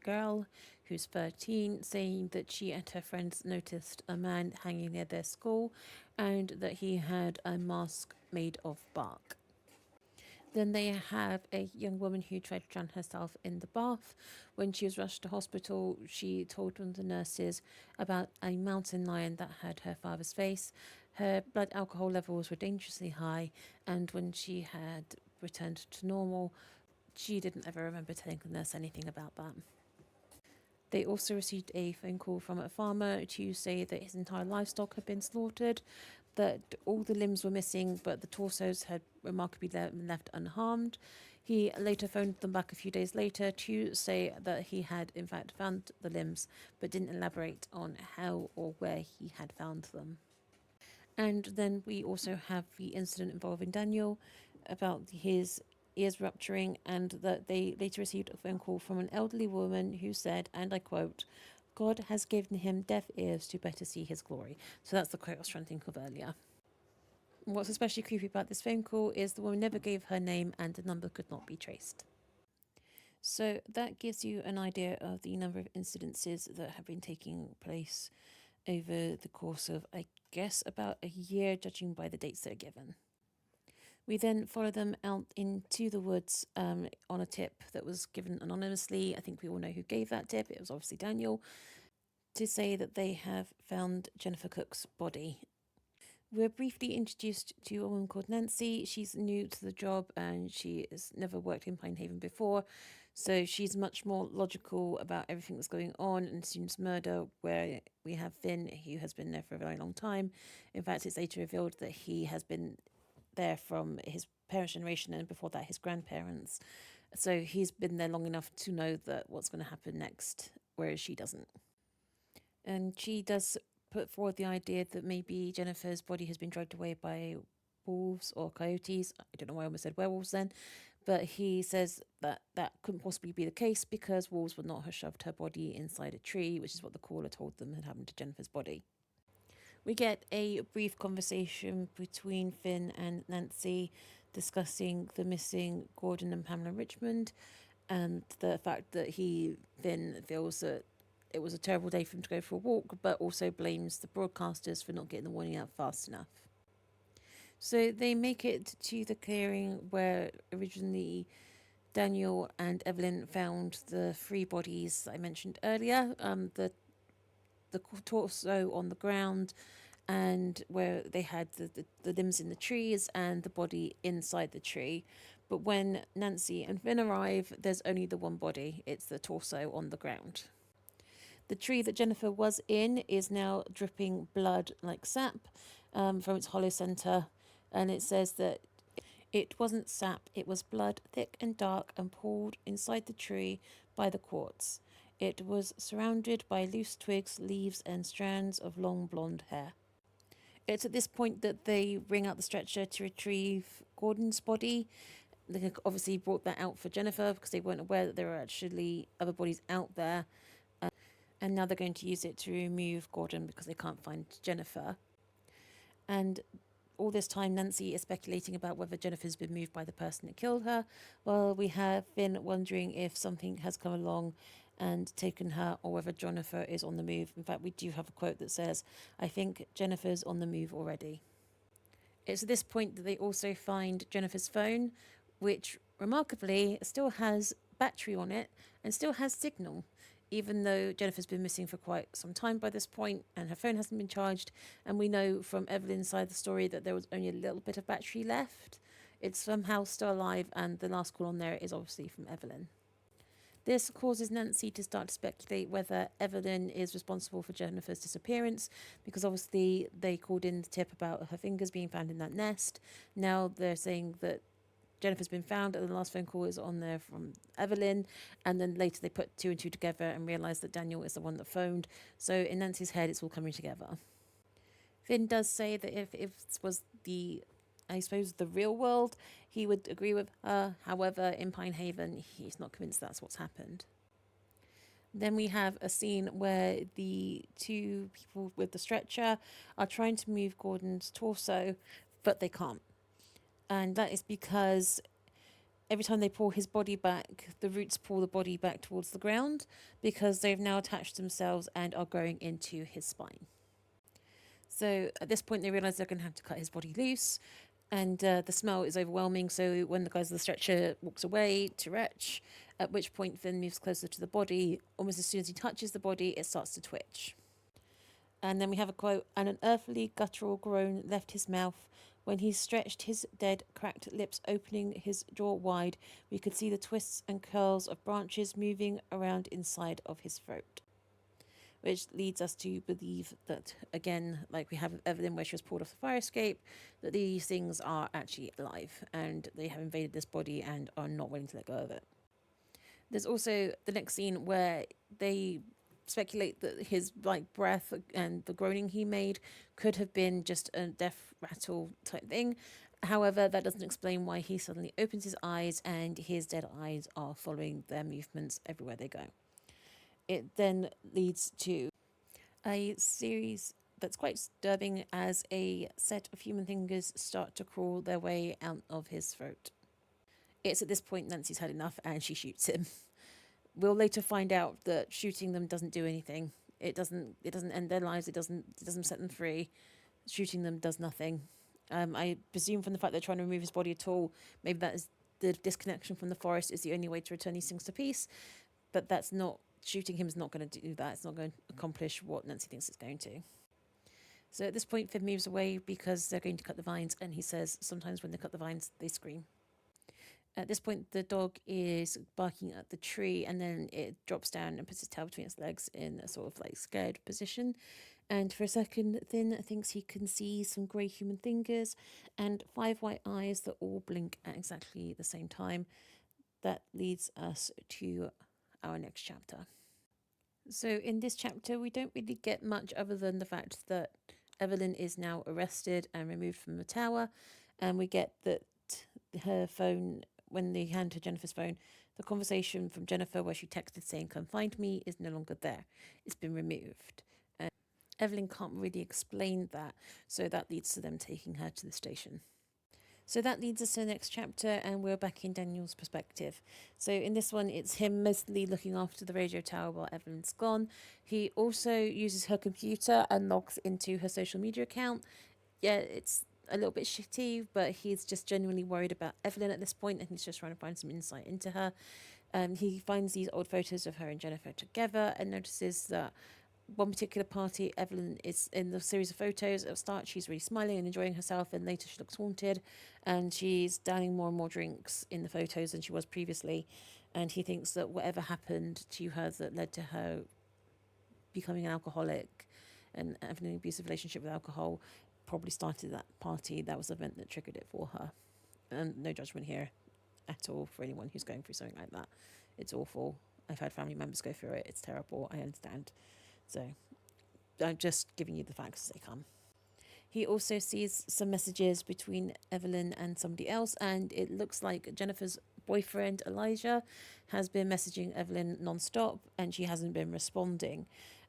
girl who's 13 saying that she and her friends noticed a man hanging near their school and that he had a mask made of bark. Then they have a young woman who tried to drown herself in the bath. When she was rushed to hospital, she told one of the nurses about a mountain lion that had her father's face. Her blood alcohol levels were dangerously high, and when she had returned to normal, she didn't ever remember telling the nurse anything about that. They also received a phone call from a farmer to say that his entire livestock had been slaughtered, that all the limbs were missing, but the torsos had remarkably been left unharmed. He later phoned them back a few days later to say that he had in fact found the limbs, but didn't elaborate on how or where he had found them. And then we also have the incident involving Daniel about his ears rupturing, and that they later received a phone call from an elderly woman who said, and I quote, "God has given him deaf ears to better see his glory." So that's the quote I was trying to think of earlier. What's especially creepy about this phone call is the woman never gave her name and the number could not be traced. So that gives you an idea of the number of incidences that have been taking place over the course of, I guess, about a year, judging by the dates that are given. We then follow them out into the woods on a tip that was given anonymously. I think we all know who gave that tip. It was obviously Daniel, to say that they have found Jennifer Cook's body. We're briefly introduced to a woman called Nancy. She's new to the job and she has never worked in Pinehaven before. So she's much more logical about everything that's going on and assumes murder, where we have Finn, who has been there for a very long time. In fact, it's later revealed that he has been there from his parents' generation and before that his grandparents. So he's been there long enough to know that what's going to happen next, whereas she doesn't. And she does put forward the idea that maybe Jennifer's body has been dragged away by wolves or coyotes. I don't know why I almost said werewolves then, but he says that that couldn't possibly be the case because wolves would not have shoved her body inside a tree, which is what the caller told them had happened to Jennifer's body. We get a brief conversation between Finn and Nancy discussing the missing Gordon and Pamela Richmond and the fact that Finn feels that it was a terrible day for him to go for a walk, but also blames the broadcasters for not getting the warning out fast enough. So they make it to the clearing where originally Daniel and Evelyn found the three bodies I mentioned earlier, the torso on the ground, and where they had the limbs in the trees and the body inside the tree. But when Nancy and Finn arrive, there's only the one body. It's the torso on the ground. The tree that Jennifer was in is now dripping blood like sap from its hollow centre. And it says that it wasn't sap, it was blood, thick and dark, and poured inside the tree by the quartz. It was surrounded by loose twigs, leaves, and strands of long blonde hair. It's at this point that they bring out the stretcher to retrieve Gordon's body. They obviously brought that out for Jennifer because they weren't aware that there were actually other bodies out there. And now they're going to use it to remove Gordon because they can't find Jennifer. And all this time, Nancy is speculating about whether Jennifer's been moved by the person that killed her. Well, we have been wondering if something has come along and taken her, or whether Jennifer is on the move. In fact, we do have a quote that says, "I think Jennifer's on the move already." It's at this point that they also find Jennifer's phone, which remarkably still has battery on it and still has signal. even though Jennifer's been missing for quite some time by this point and her phone hasn't been charged, and we know from Evelyn's side of the story that there was only a little bit of battery left, it's somehow still alive, and the last call on there is obviously from Evelyn. This causes Nancy to start to speculate whether Evelyn is responsible for Jennifer's disappearance, because obviously they called in the tip about her fingers being found in that nest. Now they're saying that Jennifer's been found, and the last phone call is on there from Evelyn, and then later they put two and two together and realise that Daniel is the one that phoned. So in Nancy's head, it's all coming together. Finn does say that if it was the, I suppose, the real world, he would agree with her. However, in Pine Haven, he's not convinced that's what's happened. Then we have a scene where the two people with the stretcher are trying to move Gordon's torso, but they can't. And that is because every time they pull his body back, the roots pull the body back towards the ground, because they've now attached themselves and are growing into his spine. So at this point, they realise they're going to have to cut his body loose, and the smell is overwhelming. So when the guys on the stretcher walks away to retch, at which point Finn moves closer to the body, almost as soon as he touches the body, it starts to twitch. And then we have a quote, "And an earthly guttural groan left his mouth. When he stretched his dead, cracked lips, opening his jaw wide, we could see the twists and curls of branches moving around inside of his throat." Which leads us to believe that, again, like we have with Evelyn where she was pulled off the fire escape, that these things are actually alive and they have invaded this body and are not willing to let go of it. There's also the next scene where they speculate that his breath and the groaning he made could have been just a death rattle type thing. However, that doesn't explain why he suddenly opens his eyes and his dead eyes are following their movements everywhere they go. It then leads to a series that's quite disturbing as a set of human fingers start to crawl their way out of his throat. It's at this point Nancy's had enough and she shoots him. We'll later find out that shooting them doesn't do anything. It doesn't end their lives. It doesn't set them free. Shooting them does nothing. I presume from the fact they're trying to remove his body at all, maybe that is the disconnection from the forest is the only way to return these things to peace. But that's not, shooting him is not going to do that. It's not going to accomplish what Nancy thinks it's going to. So at this point, Finn moves away because they're going to cut the vines, and he says sometimes when they cut the vines, they scream. At this point, the dog is barking at the tree, and then it drops down and puts its tail between its legs in a sort of scared position. And for a second, Finn thinks he can see some grey human fingers and 5 white eyes that all blink at exactly the same time. That leads us to our next chapter. So in this chapter, we don't really get much other than the fact that Evelyn is now arrested and removed from the tower, and we get that her phone, when they hand her Jennifer's phone, the conversation from Jennifer where she texted saying "come find me" is no longer there. It's been removed. And Evelyn can't really explain that, so that leads to them taking her to the station. So that leads us to the next chapter, and we're back in Daniel's perspective. So in this one, it's him mostly looking after the radio tower while Evelyn's gone. He also uses her computer and logs into her social media account. Yeah, it's a little bit shitty, but he's just genuinely worried about Evelyn at this point, and he's just trying to find some insight into her. He finds these old photos of her and Jennifer together and notices that one particular party, Evelyn is in the series of photos. At the start, she's really smiling and enjoying herself, and later she looks haunted, and she's downing more and more drinks in the photos than she was previously. And he thinks that whatever happened to her that led to her becoming an alcoholic and having an abusive relationship with alcohol probably started that party. That was the event that triggered it for her. And no judgment here at all for anyone who's going through something like that. It's awful. I've had family members go through it. It's terrible. I understand. So I'm just giving you the facts as they come. He also sees some messages between Evelyn and somebody else, and it looks like Jennifer's boyfriend, Elijah, has been messaging Evelyn non-stop, and she hasn't been responding.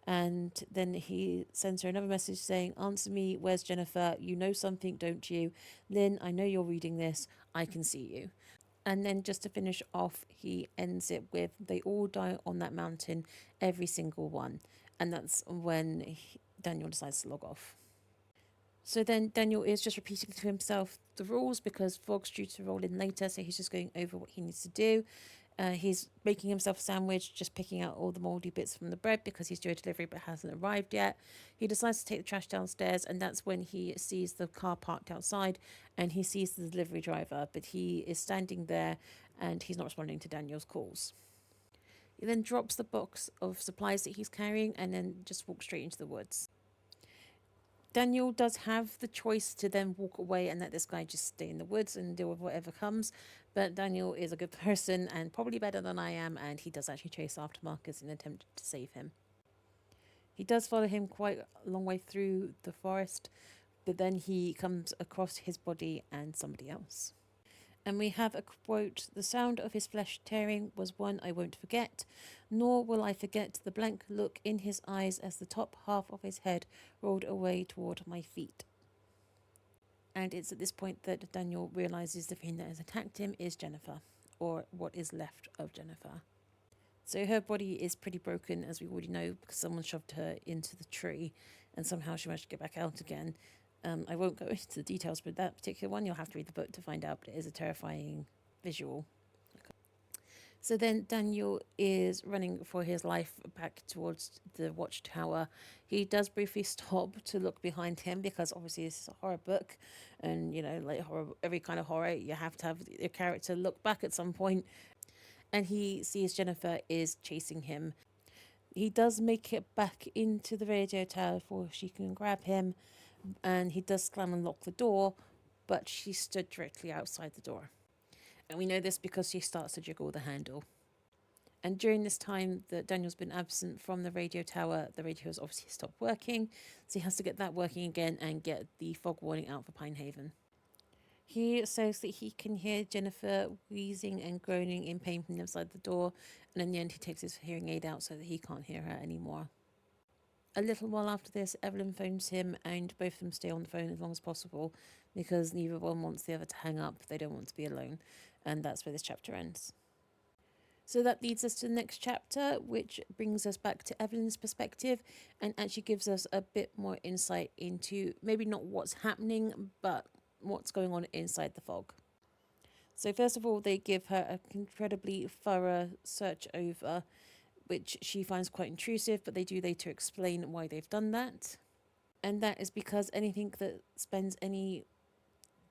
And then he sends her another message saying, "Answer me, where's Jennifer? You know something, don't you? Lynn, I know you're reading this. I can see you." And then just to finish off, he ends it with, "They all die on that mountain, every single one." And that's when Daniel decides to log off. So then Daniel is just repeating to himself the rules because Frog's due to roll in later, so he's just going over what he needs to do. He's making himself a sandwich, just picking out all the mouldy bits from the bread because he's due a delivery but hasn't arrived yet. He decides to take the trash downstairs, and that's when he sees the car parked outside and he sees the delivery driver, but he is standing there and he's not responding to Daniel's calls. He then drops the box of supplies that he's carrying and then just walks straight into the woods. Daniel does have the choice to then walk away and let this guy just stay in the woods and deal with whatever comes. But Daniel is a good person and probably better than I am, and he does actually chase after Marcus in an attempt to save him. He does follow him quite a long way through the forest, but then he comes across his body and somebody else. And we have a quote: "The sound of his flesh tearing was one I won't forget, nor will I forget the blank look in his eyes as the top half of his head rolled away toward my feet." And it's at this point that Daniel realizes the thing that has attacked him is Jennifer, or what is left of Jennifer. So her body is pretty broken, as we already know, because someone shoved her into the tree and somehow she managed to get back out again. I won't go into the details, but that particular one, you'll have to read the book to find out, but it is a terrifying visual. So then Daniel is running for his life back towards the watchtower. He does briefly stop to look behind him because obviously this is a horror book, and you know, like horror, every kind of horror, you have to have your character look back at some point. And he sees Jennifer is chasing him. He does make it back into the radio tower before she can grab him, and he does slam and lock the door, but she stood directly outside the door. And we know this because she starts to jiggle the handle. And during this time that Daniel's been absent from the radio tower, the radio has obviously stopped working, so he has to get that working again and get the fog warning out for Pinehaven. He says that he can hear Jennifer wheezing and groaning in pain from inside the door, and in the end he takes his hearing aid out so that he can't hear her anymore. A little while after this, Evelyn phones him, and both of them stay on the phone as long as possible because neither one wants the other to hang up. They don't want to be alone, and that's where this chapter ends. So that leads us to the next chapter, which brings us back to Evelyn's perspective and actually gives us a bit more insight into maybe not what's happening, but what's going on inside the fog. So first of all, they give her an incredibly thorough search over, which she finds quite intrusive, but they do later explain why they've done that. And that is because anything that spends any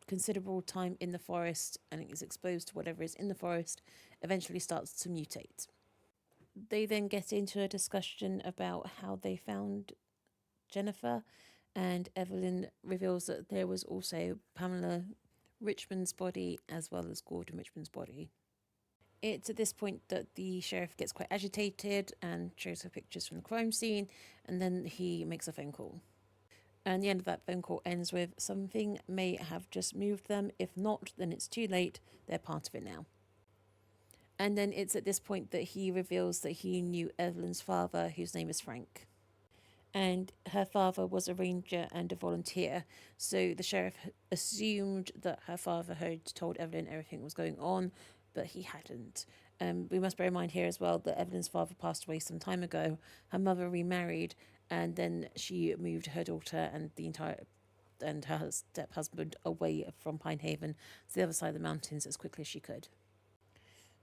considerable time in the forest and is exposed to whatever is in the forest eventually starts to mutate. They then get into a discussion about how they found Jennifer, and Evelyn reveals that there was also Pamela Richmond's body as well as Gordon Richmond's body. It's at this point that the sheriff gets quite agitated and shows her pictures from the crime scene, and then he makes a phone call. And the end of that phone call ends with something may have just moved them. If not, then it's too late. They're part of it now. And then it's at this point that he reveals that he knew Evelyn's father, whose name is Frank. And her father was a ranger and a volunteer. So the sheriff assumed that her father had told Evelyn everything was going on, but he hadn't. We must bear in mind here as well that Evelyn's father passed away some time ago. Her mother remarried, and then she moved her daughter and her step-husband away from Pinehaven to the other side of the mountains as quickly as she could.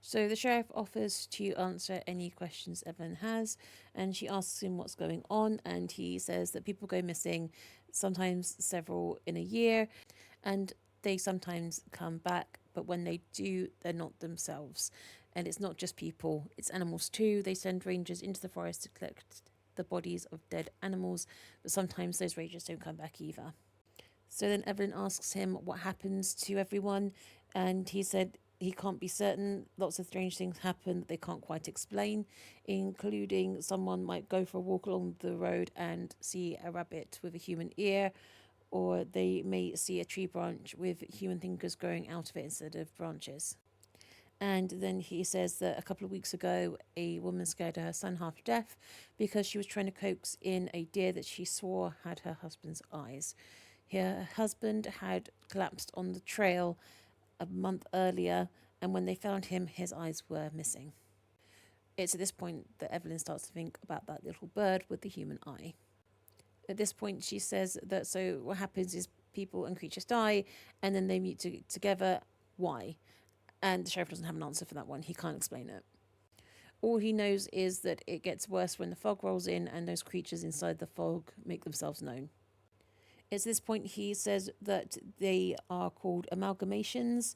So the sheriff offers to answer any questions Evelyn has, and she asks him what's going on, and he says that people go missing, sometimes several in a year, and they sometimes come back, but when they do, they're not themselves. And it's not just people, it's animals too. They send rangers into the forest to collect the bodies of dead animals, but sometimes those rangers don't come back either. So then Evelyn asks him what happens to everyone, and he said he can't be certain. Lots of strange things happen that they can't quite explain, including someone might go for a walk along the road and see a rabbit with a human ear, or they may see a tree branch with human fingers growing out of it instead of branches. And then he says that a couple of weeks ago, a woman scared her son half to death because she was trying to coax in a deer that she swore had her husband's eyes. Her husband had collapsed on the trail a month earlier, and when they found him, his eyes were missing. It's at this point that Evelyn starts to think about that little bird with the human eye. At this point, she says that so what happens is people and creatures die, and then they meet together. Why? And the sheriff doesn't have an answer for that one. He can't explain it. All he knows is that it gets worse when the fog rolls in and those creatures inside the fog make themselves known. It's this point he says that they are called amalgamations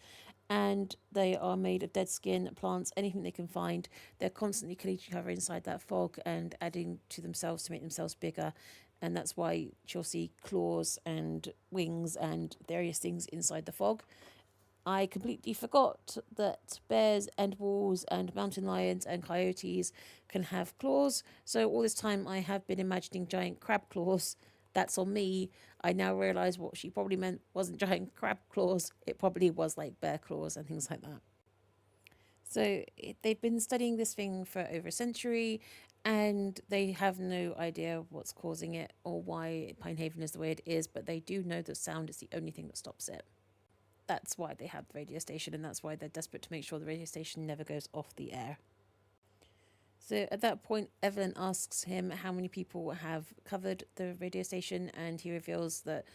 and they are made of dead skin, plants, anything they can find. They're constantly killing each other inside that fog and adding to themselves to make themselves bigger. And that's why she'll see claws and wings and various things inside the fog. I completely forgot that bears and wolves and mountain lions and coyotes can have claws. So all this time I have been imagining giant crab claws. That's on me. I now realise what she probably meant wasn't giant crab claws. It probably was like bear claws and things like that. So they've been studying this thing for over a century and they have no idea what's causing it or why Pinehaven is the way it is, but they do know that sound is the only thing that stops it. That's why they have the radio station, and that's why they're desperate to make sure the radio station never goes off the air. So at that point, Evelyn asks him how many people have covered the radio station, and he reveals that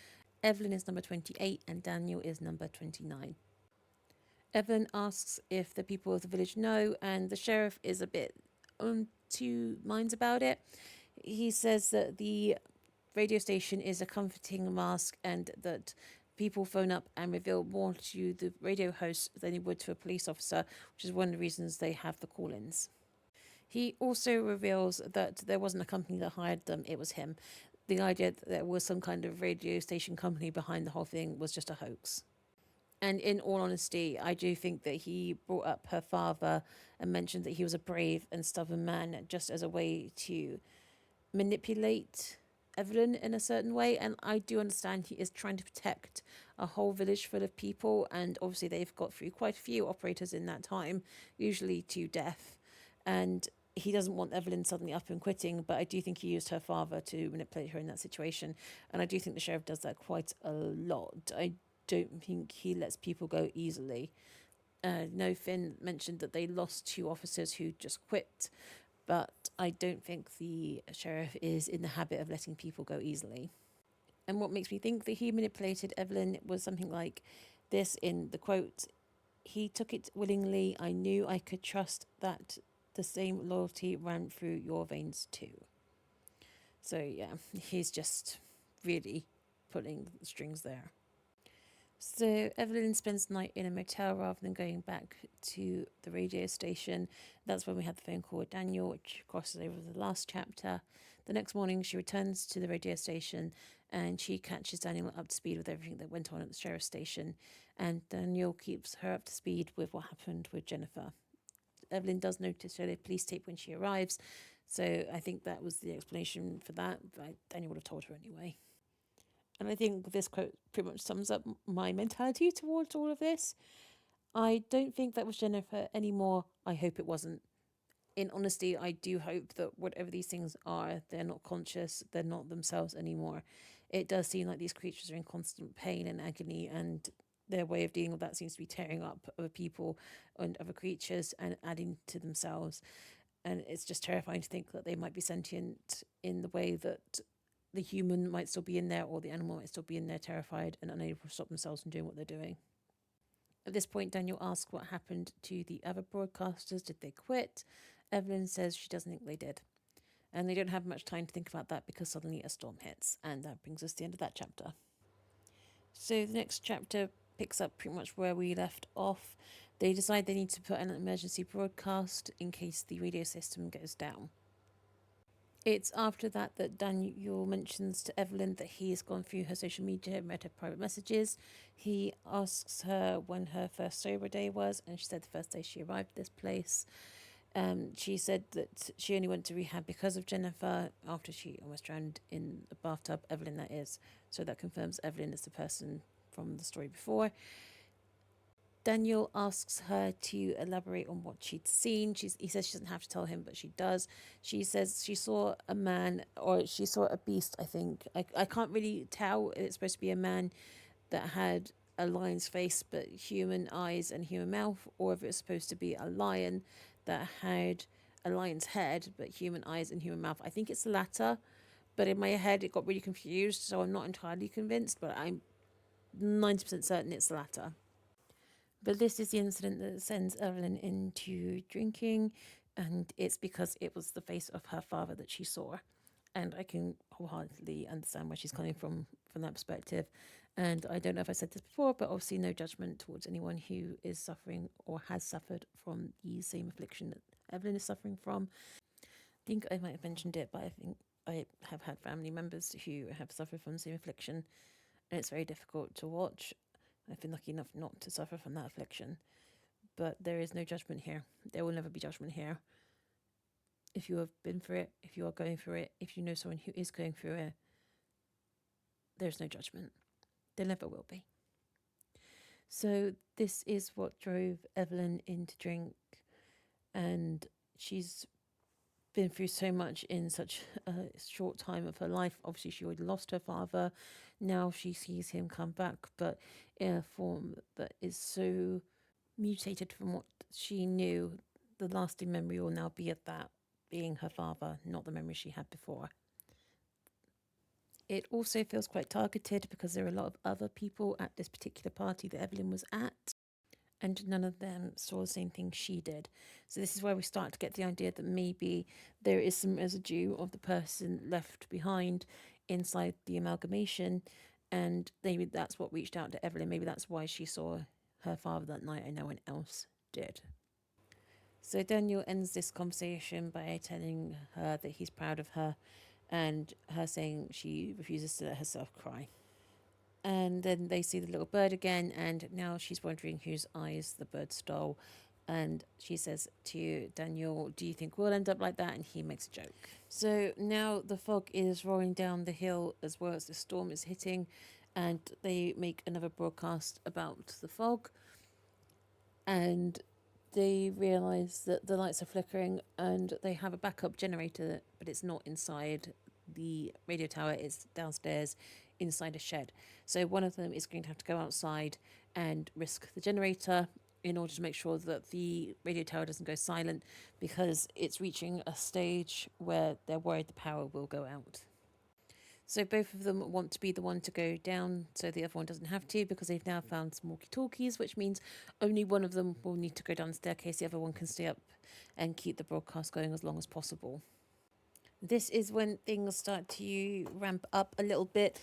Evelyn is number 28 and Daniel is number 29. Evelyn asks if the people of the village know, and the sheriff is a bit on two minds about it. He says that the radio station is a comforting mask and that people phone up and reveal more to the radio host than they would to a police officer, which is one of the reasons they have the call-ins. He also reveals that there wasn't a company that hired them, it was him. The idea that there was some kind of radio station company behind the whole thing was just a hoax. And in all honesty, I do think that he brought up her father and mentioned that he was a brave and stubborn man just as a way to manipulate Evelyn in a certain way. And I do understand he is trying to protect a whole village full of people, and obviously they've got through quite a few operators in that time, usually to death, and he doesn't want Evelyn suddenly up and quitting, but I do think he used her father to manipulate her in that situation, and I do think the sheriff does that quite a lot. I don't think he lets people go easily. No, Finn mentioned that they lost 2 officers who just quit, but I don't think the sheriff is in the habit of letting people go easily. And what makes me think that he manipulated Evelyn was something like this in the quote: "He took it willingly. I knew I could trust that the same loyalty ran through your veins too." So yeah, he's just really pulling the strings there. So Evelyn spends the night in a motel rather than going back to the radio station. That's when we had the phone call with Daniel, which crosses over the last chapter. The next morning, she returns to the radio station and she catches Daniel up to speed with everything that went on at the sheriff's station. And Daniel keeps her up to speed with what happened with Jennifer. Evelyn does notice her police tape when she arrives, so I think that was the explanation for that. But Daniel would have told her anyway. And I think this quote pretty much sums up my mentality towards all of this. I don't think that was Jennifer anymore. I hope it wasn't. In honesty, I do hope that whatever these things are, they're not conscious, they're not themselves anymore. It does seem like these creatures are in constant pain and agony, and their way of dealing with that seems to be tearing up other people and other creatures and adding to themselves. And it's just terrifying to think that they might be sentient in the way that the human might still be in there, or the animal might still be in there, terrified and unable to stop themselves from doing what they're doing. At this point, Daniel asks what happened to the other broadcasters. Did they quit? Evelyn says she doesn't think they did. And they don't have much time to think about that because suddenly a storm hits. And that brings us to the end of that chapter. So the next chapter picks up pretty much where we left off. They decide they need to put an emergency broadcast in case the radio system goes down. It's after that that Daniel mentions to Evelyn that he has gone through her social media and read her private messages. He asks her when her first sober day was, and she said the first day she arrived at this place. She said that she only went to rehab because of Jennifer after she almost drowned in a bathtub. Evelyn, that is. So that confirms Evelyn is the person from the story before. Daniel asks her to elaborate on what she'd seen. He says she doesn't have to tell him, but she does. She says she saw a man, or she saw a beast, I think. I can't really tell if it's supposed to be a man that had a lion's face but human eyes and human mouth, or if it's supposed to be a lion that had a lion's head but human eyes and human mouth. I think it's the latter, but in my head it got really confused, so I'm not entirely convinced, but I'm 90% certain it's the latter. But this is the incident that sends Evelyn into drinking, and it's because it was the face of her father that she saw. And I can wholeheartedly understand where she's coming from that perspective. And I don't know if I said this before, but obviously no judgment towards anyone who is suffering or has suffered from the same affliction that Evelyn is suffering from. I think I might have mentioned it, but I think I have had family members who have suffered from the same affliction, and it's very difficult to watch. I've been lucky enough not to suffer from that affliction, but there is no judgment here. There will never be judgment here. If you have been through it, if you are going through it, if you know someone who is going through it, there's no judgment. There never will be. So this is what drove Evelyn into drink, and she's been through so much in such a short time of her life. Obviously, she already lost her father. Now she sees him come back, but in a form that is so mutated from what she knew. The lasting memory will now be of that being her father, not the memory she had before. It also feels quite targeted because there are a lot of other people at this particular party that Evelyn was at, and none of them saw the same thing she did. So this is where we start to get the idea that maybe there is some residue of the person left behind inside the amalgamation, and maybe that's what reached out to Evelyn. Maybe that's why she saw her father that night and no one else did. So Daniel ends this conversation by telling her that he's proud of her, and her saying she refuses to let herself cry. And then they see the little bird again, and now she's wondering whose eyes the bird stole. And she says to Daniel, "Do you think we'll end up like that?" And he makes a joke. So now the fog is rolling down the hill as well as the storm is hitting, and they make another broadcast about the fog. And they realize that the lights are flickering, and they have a backup generator, but it's not inside the radio tower, it's downstairs inside a shed. So one of them is going to have to go outside and risk the generator in order to make sure that the radio tower doesn't go silent, because it's reaching a stage where they're worried the power will go out. So both of them want to be the one to go down so the other one doesn't have to, because they've now found some walkie-talkies, which means only one of them will need to go down the staircase. The other one can stay up and keep the broadcast going as long as possible. This is when things start to ramp up a little bit.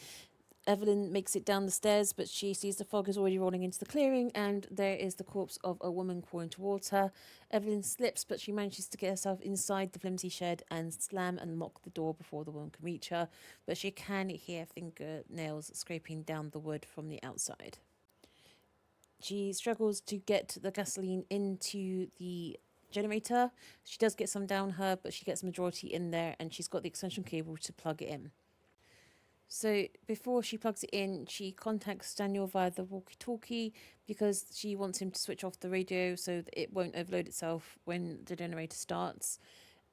Evelyn makes it down the stairs, but she sees the fog is already rolling into the clearing, and there is the corpse of a woman crawling towards her. Evelyn slips, but she manages to get herself inside the flimsy shed and slam and lock the door before the woman can reach her, but she can hear fingernails scraping down the wood from the outside. She struggles to get the gasoline into the generator. She does get some down her, but she gets the majority in there, and she's got the extension cable to plug it in. So before she plugs it in, she contacts Daniel via the walkie-talkie because she wants him to switch off the radio so that it won't overload itself when the generator starts.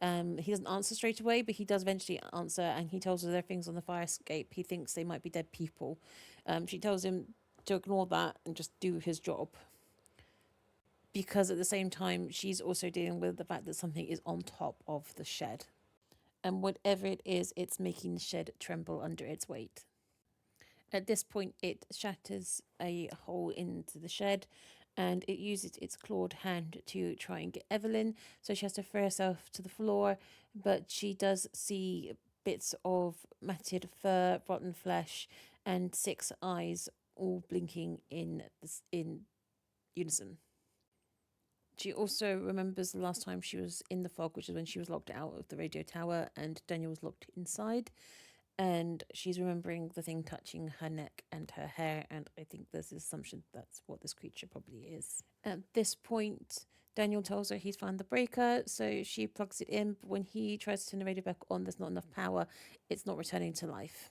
He doesn't answer straight away, but he does eventually answer, and he tells her there are things on the fire escape. He thinks they might be dead people. She tells him to ignore that and just do his job, because at the same time, she's also dealing with the fact that something is on top of the shed. And whatever it is, it's making the shed tremble under its weight. At this point, it shatters a hole into the shed, and it uses its clawed hand to try and get Evelyn. So she has to throw herself to the floor, but she does see bits of matted fur, rotten flesh, and 6 eyes all blinking in unison. She also remembers the last time she was in the fog, which is when she was locked out of the radio tower and Daniel was locked inside. And she's remembering the thing touching her neck and her hair, and I think there's this assumption that's what this creature probably is. At this point, Daniel tells her he's found the breaker, so she plugs it in, but when he tries to turn the radio back on, there's not enough power. It's not returning to life.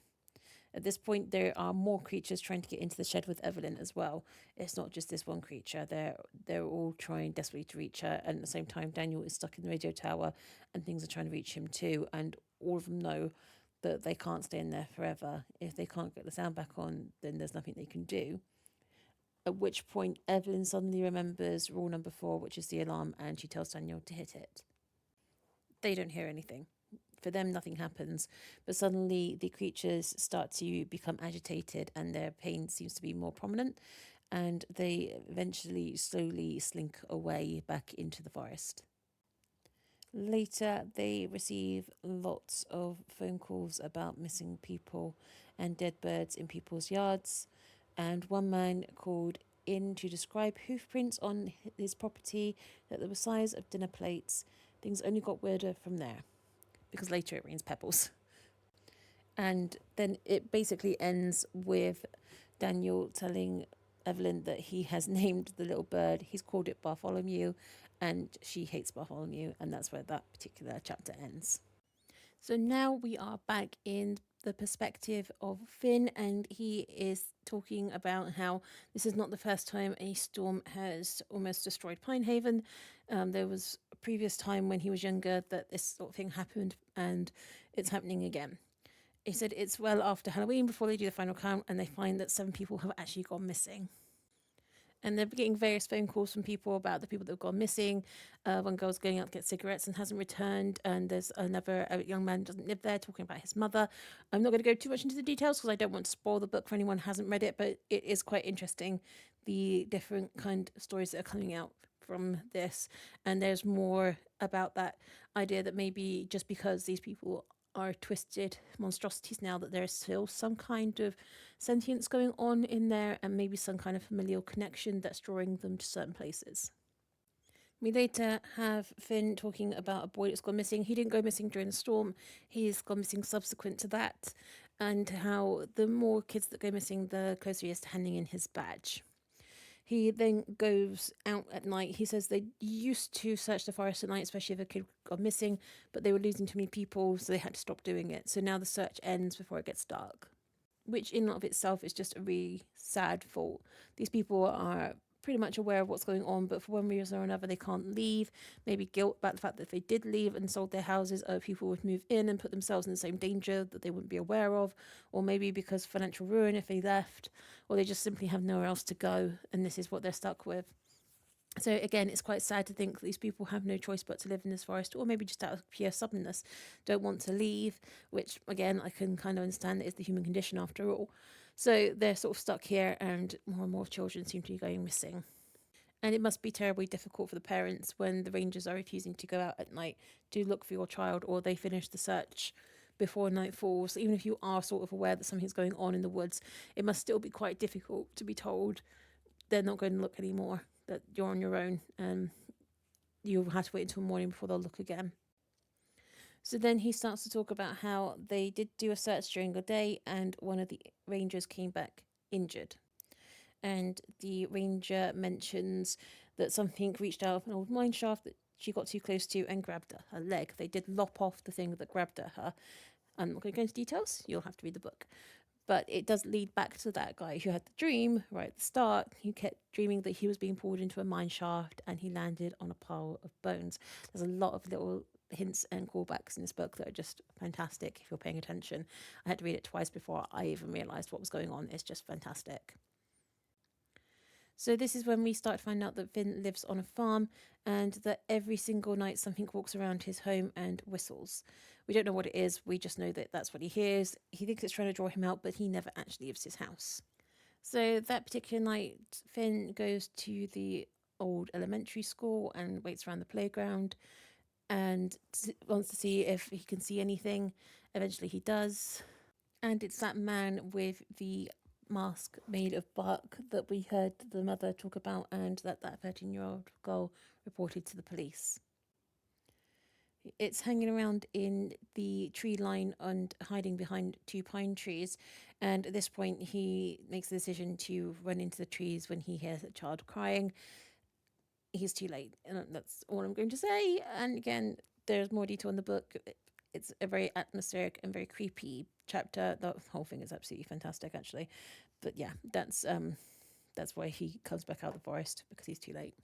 At this point, there are more creatures trying to get into the shed with Evelyn as well. It's not just this one creature. They're all trying desperately to reach her, and at the same time, Daniel is stuck in the radio tower, and things are trying to reach him too. And all of them know that they can't stay in there forever. If they can't get the sound back on, then there's nothing they can do. At which point, Evelyn suddenly remembers rule number 4, which is the alarm, and she tells Daniel to hit it. They don't hear anything. For them, nothing happens, but suddenly the creatures start to become agitated and their pain seems to be more prominent. and they eventually slowly slink away back into the forest. Later, they receive lots of phone calls about missing people and dead birds in people's yards, and one man called in to describe hoof prints on his property that were the size of dinner plates. Things only got weirder from there, because later it rains pebbles. And then it basically ends with Daniel telling Evelyn that he has named the little bird. He's called it Bartholomew, and she hates Bartholomew, and that's where that particular chapter ends. So now we are back in the perspective of Finn, and he is talking about how this is not the first time a storm has almost destroyed Pinehaven. There was a previous time when he was younger that this sort of thing happened, and it's happening again. He said it's well after Halloween before they do the final count, and they find that 7 people have actually gone missing. And they're getting various phone calls from people about the people that have gone missing. One girl's going out to get cigarettes and hasn't returned. And there's another young man who doesn't live there talking about his mother. I'm not going to go too much into the details because I don't want to spoil the book for anyone who hasn't read it, but it is quite interesting, the different kind of stories that are coming out from this. And there's more about that idea that maybe just because these people are twisted monstrosities now, that there's still some kind of sentience going on in there, and maybe some kind of familial connection that's drawing them to certain places. We later have Finn talking about a boy that's gone missing. He didn't go missing during the storm, he's gone missing subsequent to that, and how the more kids that go missing, the closer he is to handing in his badge. He then goes out at night. He says they used to search the forest at night, especially if a kid got missing, but they were losing too many people, so they had to stop doing it. So now the search ends before it gets dark, which in and of itself is just a really sad thought. These people are pretty much aware of what's going on, but for one reason or another, they can't leave. Maybe guilt about the fact that if they did leave and sold their houses, other people would move in and put themselves in the same danger that they wouldn't be aware of, or maybe because financial ruin if they left, or they just simply have nowhere else to go, and this is what they're stuck with. So again, it's quite sad to think that these people have no choice but to live in this forest, or maybe just out of pure stubbornness, don't want to leave, which again, I can kind of understand is the human condition after all. So they're sort of stuck here, and more children seem to be going missing. And it must be terribly difficult for the parents when the rangers are refusing to go out at night to look for your child, or they finish the search before night falls. Even if you are sort of aware that something's going on in the woods, it must still be quite difficult to be told they're not going to look anymore, that you're on your own, and you'll have to wait until morning before they'll look again. So then he starts to talk about how they did do a search during the day, and one of the rangers came back injured. And the ranger mentions that something reached out of an old mine shaft that she got too close to and grabbed her leg. They did lop off the thing that grabbed at her. I'm not going to go into details, you'll have to read the book. But it does lead back to that guy who had the dream right at the start. He kept dreaming that he was being pulled into a mine shaft and he landed on a pile of bones. There's a lot of little hints and callbacks in this book that are just fantastic if you're paying attention. I had to read it twice before I even realised what was going on. It's just fantastic. So this is when we start to find out that Finn lives on a farm, and that every single night something walks around his home and whistles. We don't know what it is, we just know that that's what he hears. He thinks it's trying to draw him out, but he never actually leaves his house. So that particular night, Finn goes to the old elementary school and waits around the playground and wants to see if he can see anything. Eventually he does. And it's that man with the mask made of bark that we heard the mother talk about, and that 13-year-old girl reported to the police. It's hanging around in the tree line and hiding behind 2 pine trees, and at this point he makes the decision to run into the trees when he hears a child crying. He's too late, and that's all I'm going to say. And again, there's more detail in the book. It's a very atmospheric and very creepy chapter. The whole thing is absolutely fantastic, actually. But yeah, that's why he comes back out of the forest, because he's too late.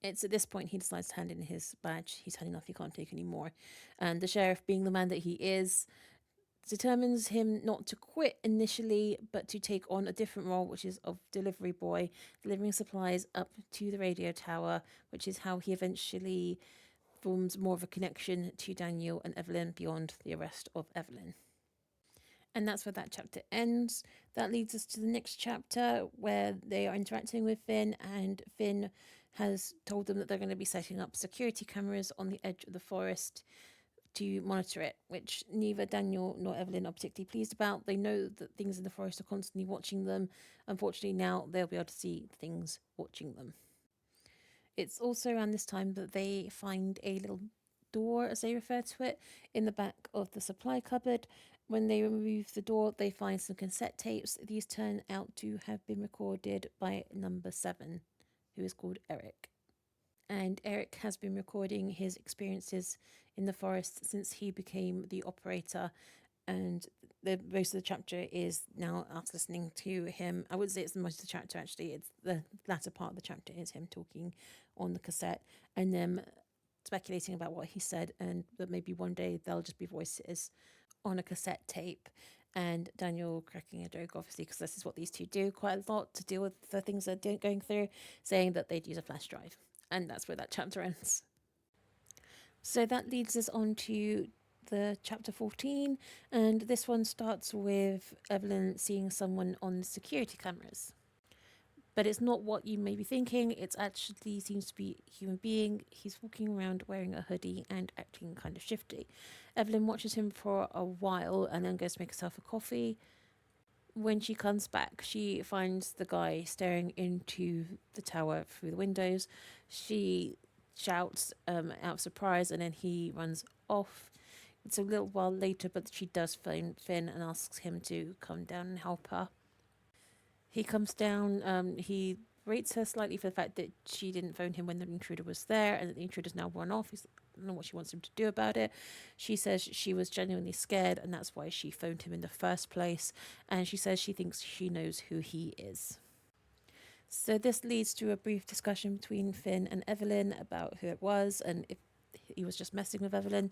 It's at this point he decides to hand in his badge. He's had enough, he can't take any more. And the sheriff, being the man that he is, determines him not to quit initially, but to take on a different role, which is of delivery boy, delivering supplies up to the radio tower, which is how he eventually forms more of a connection to Daniel and Evelyn beyond the arrest of Evelyn. And that's where that chapter ends. That leads us to the next chapter where they are interacting with Finn, and Finn has told them that they're going to be setting up security cameras on the edge of the forest to monitor it, which neither Daniel nor Evelyn are particularly pleased about. They know that things in the forest are constantly watching them. Unfortunately, now they'll be able to see things watching them. It's also around this time that they find a little door, as they refer to it, in the back of the supply cupboard. When they remove the door, they find some cassette tapes. These turn out to have been recorded by number 7, who is called Eric. And Eric has been recording his experiences in the forest since he became the operator. And the most of the chapter is now us listening to him. I wouldn't say it's the most of the chapter, actually. It's the latter part of the chapter is him talking on the cassette and them speculating about what he said, and that maybe one day they'll just be voices on a cassette tape. And Daniel cracking a joke, obviously, because this is what these two do quite a lot to deal with the things they're going through, saying that they'd use a flash drive. And that's where that chapter ends. So that leads us on to the chapter 14, and this one starts with Evelyn seeing someone on security cameras. But it's not what you may be thinking. It actually seems to be a human being. He's walking around wearing a hoodie and acting kind of shifty. Evelyn watches him for a while and then goes to make herself a coffee. When she comes back, she finds the guy staring into the tower through the windows. She shouts out of surprise, and then he runs off. It's a little while later, but she does phone Finn and asks him to come down and help her. He comes down. He rates her slightly for the fact that she didn't phone him when the intruder was there, and that the intruder's now run off. He's, I don't know what she wants him to do about it. She says she was genuinely scared, and that's why she phoned him in the first place. And she says she thinks she knows who he is. So this leads to a brief discussion between Finn and Evelyn about who it was and if he was just messing with Evelyn,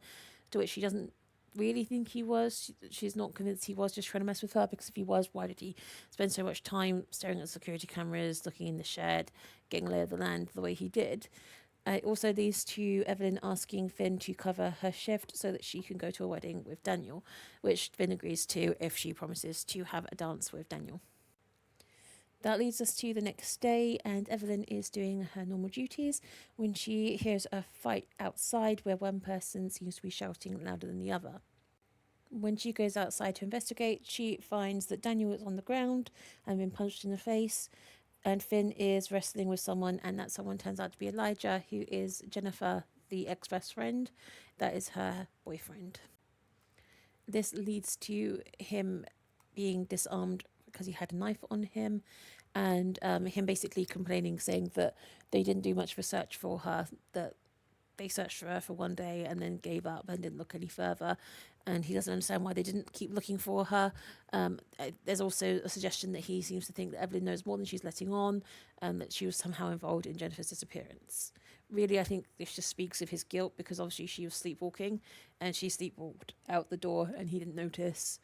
to which she doesn't really think he was. She's not convinced he was just trying to mess with her, because if he was, why did he spend so much time staring at security cameras, looking in the shed, getting a lay of the land the way he did? It also leads to Evelyn asking Finn to cover her shift so that she can go to a wedding with Daniel, which Finn agrees to if she promises to have a dance with Daniel. That leads us to the next day, and Evelyn is doing her normal duties when she hears a fight outside where one person seems to be shouting louder than the other. When she goes outside to investigate, she finds that Daniel is on the ground and been punched in the face, and Finn is wrestling with someone, and that someone turns out to be Elijah, who is Jennifer, the ex-best friend. That is her boyfriend. This leads to him being disarmed because he had a knife on him, and him basically complaining, saying that they didn't do much research for her, that they searched for her for one day and then gave up and didn't look any further, and he doesn't understand why they didn't keep looking for her. There's also a suggestion that he seems to think that Evelyn knows more than she's letting on, and that she was somehow involved in Jennifer's disappearance. Really, I think this just speaks of his guilt, because obviously she was sleepwalking, and she sleepwalked out the door and he didn't notice.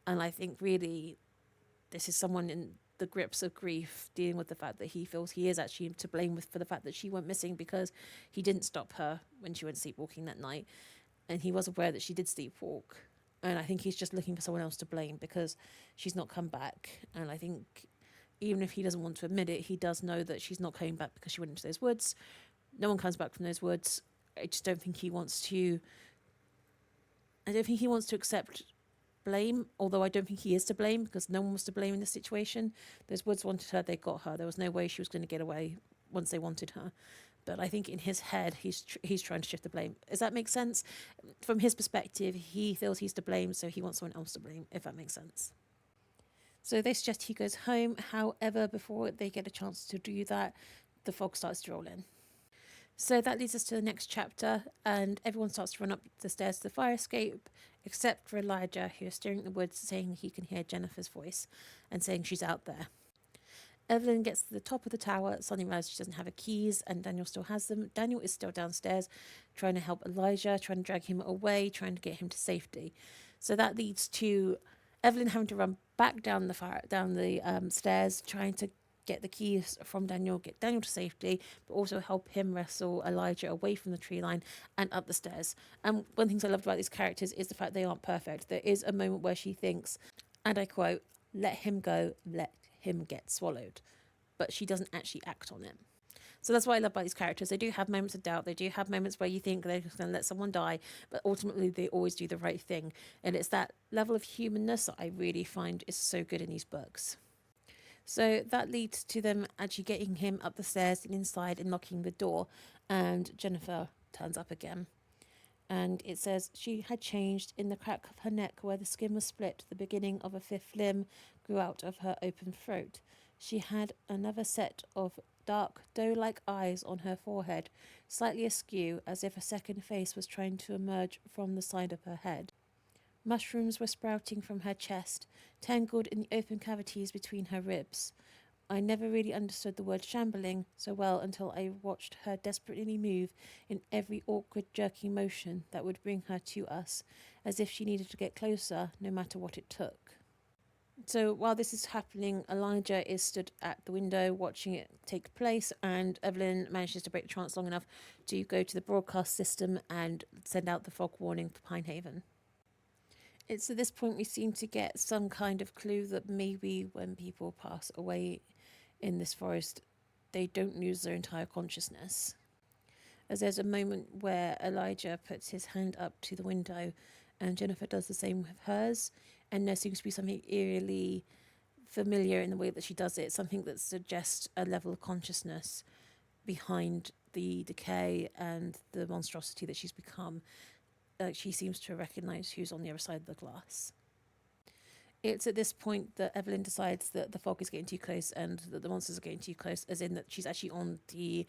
And I think really this is someone in the grips of grief, dealing with the fact that he feels he is actually to blame for the fact that she went missing, because he didn't stop her when she went sleepwalking that night, and he was aware that she did sleepwalk. And I think he's just looking for someone else to blame because she's not come back. And I think even if he doesn't want to admit it, he does know that she's not coming back because she went into those woods. No one comes back from those woods. I just don't think he wants to. I don't think he wants to accept blame, although I don't think he is to blame, because no one was to blame in this situation. Those woods wanted her, they got her. There was no way she was going to get away once they wanted her. But I think in his head, he's trying to shift the blame. Does that make sense? From his perspective, he feels he's to blame, so he wants someone else to blame, if that makes sense. So they suggest he goes home. However, before they get a chance to do that, the fog starts to roll in. So that leads us to the next chapter, and everyone starts to run up the stairs to the fire escape, except for Elijah, who is staring at the woods, saying he can hear Jennifer's voice and saying she's out there. Evelyn gets to the top of the tower, suddenly realizes she doesn't have her keys, and Daniel still has them. Daniel is still downstairs, trying to help Elijah, trying to drag him away, trying to get him to safety. So that leads to Evelyn having to run back down the stairs, trying to get the keys from Daniel, get Daniel to safety, but also help him wrestle Elijah away from the tree line and up the stairs. And one of the things I loved about these characters is the fact they aren't perfect. There is a moment where she thinks, and I quote, let him go, let him get swallowed. But she doesn't actually act on it. So that's what I love about these characters. They do have moments of doubt. They do have moments where you think they're just going to let someone die, but ultimately they always do the right thing. And it's that level of humanness that I really find is so good in these books. So that leads to them actually getting him up the stairs and inside and locking the door. And Jennifer turns up again. And it says she had changed in the crack of her neck where the skin was split. The beginning of a fifth limb grew out of her open throat. She had another set of dark, doe-like eyes on her forehead, slightly askew, as if a second face was trying to emerge from the side of her head. Mushrooms were sprouting from her chest, tangled in the open cavities between her ribs. I never really understood the word shambling so well until I watched her desperately move in every awkward, jerking motion that would bring her to us, as if she needed to get closer, no matter what it took. So while this is happening, Elijah is stood at the window watching it take place, and Evelyn manages to break the trance long enough to go to the broadcast system and send out the fog warning for Pinehaven. It's at this point we seem to get some kind of clue that maybe when people pass away in this forest, they don't lose their entire consciousness. As there's a moment where Elijah puts his hand up to the window and Jennifer does the same with hers, and there seems to be something eerily familiar in the way that she does it, something that suggests a level of consciousness behind the decay and the monstrosity that she's become. She seems to recognise who's on the other side of the glass. It's at this point that Evelyn decides that the fog is getting too close and that the monsters are getting too close, as in that she's actually on the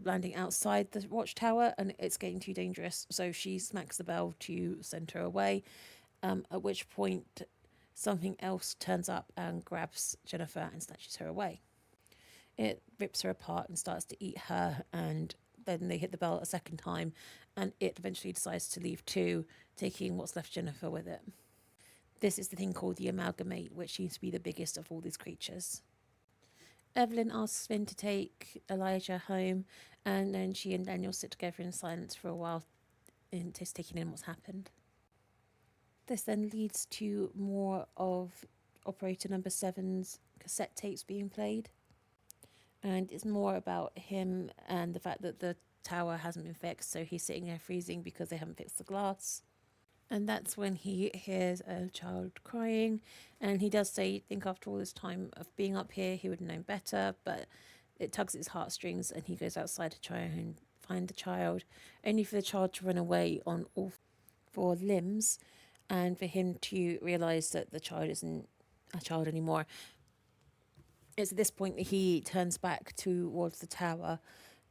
landing outside the watchtower and it's getting too dangerous. So she smacks the bell to send her away, at which point something else turns up and grabs Jennifer and snatches her away. It rips her apart and starts to eat her, and then they hit the bell a second time and it eventually decides to leave too, taking what's left Jennifer with it. This is the thing called the amalgamate, which seems to be the biggest of all these creatures. Evelyn asks Finn to take Elijah home, and then she and Daniel sit together in silence for a while, just taking in what's happened. This then leads to more of Operator Number 7's cassette tapes being played. And it's more about him and the fact that the tower hasn't been fixed, so he's sitting there freezing because they haven't fixed the glass. And that's when he hears a child crying, and he does say, think after all this time of being up here, he would have known better, but it tugs at his heartstrings, and he goes outside to try and find the child, only for the child to run away on all four limbs, and for him to realise that the child isn't a child anymore. It's at this point that he turns back towards the tower,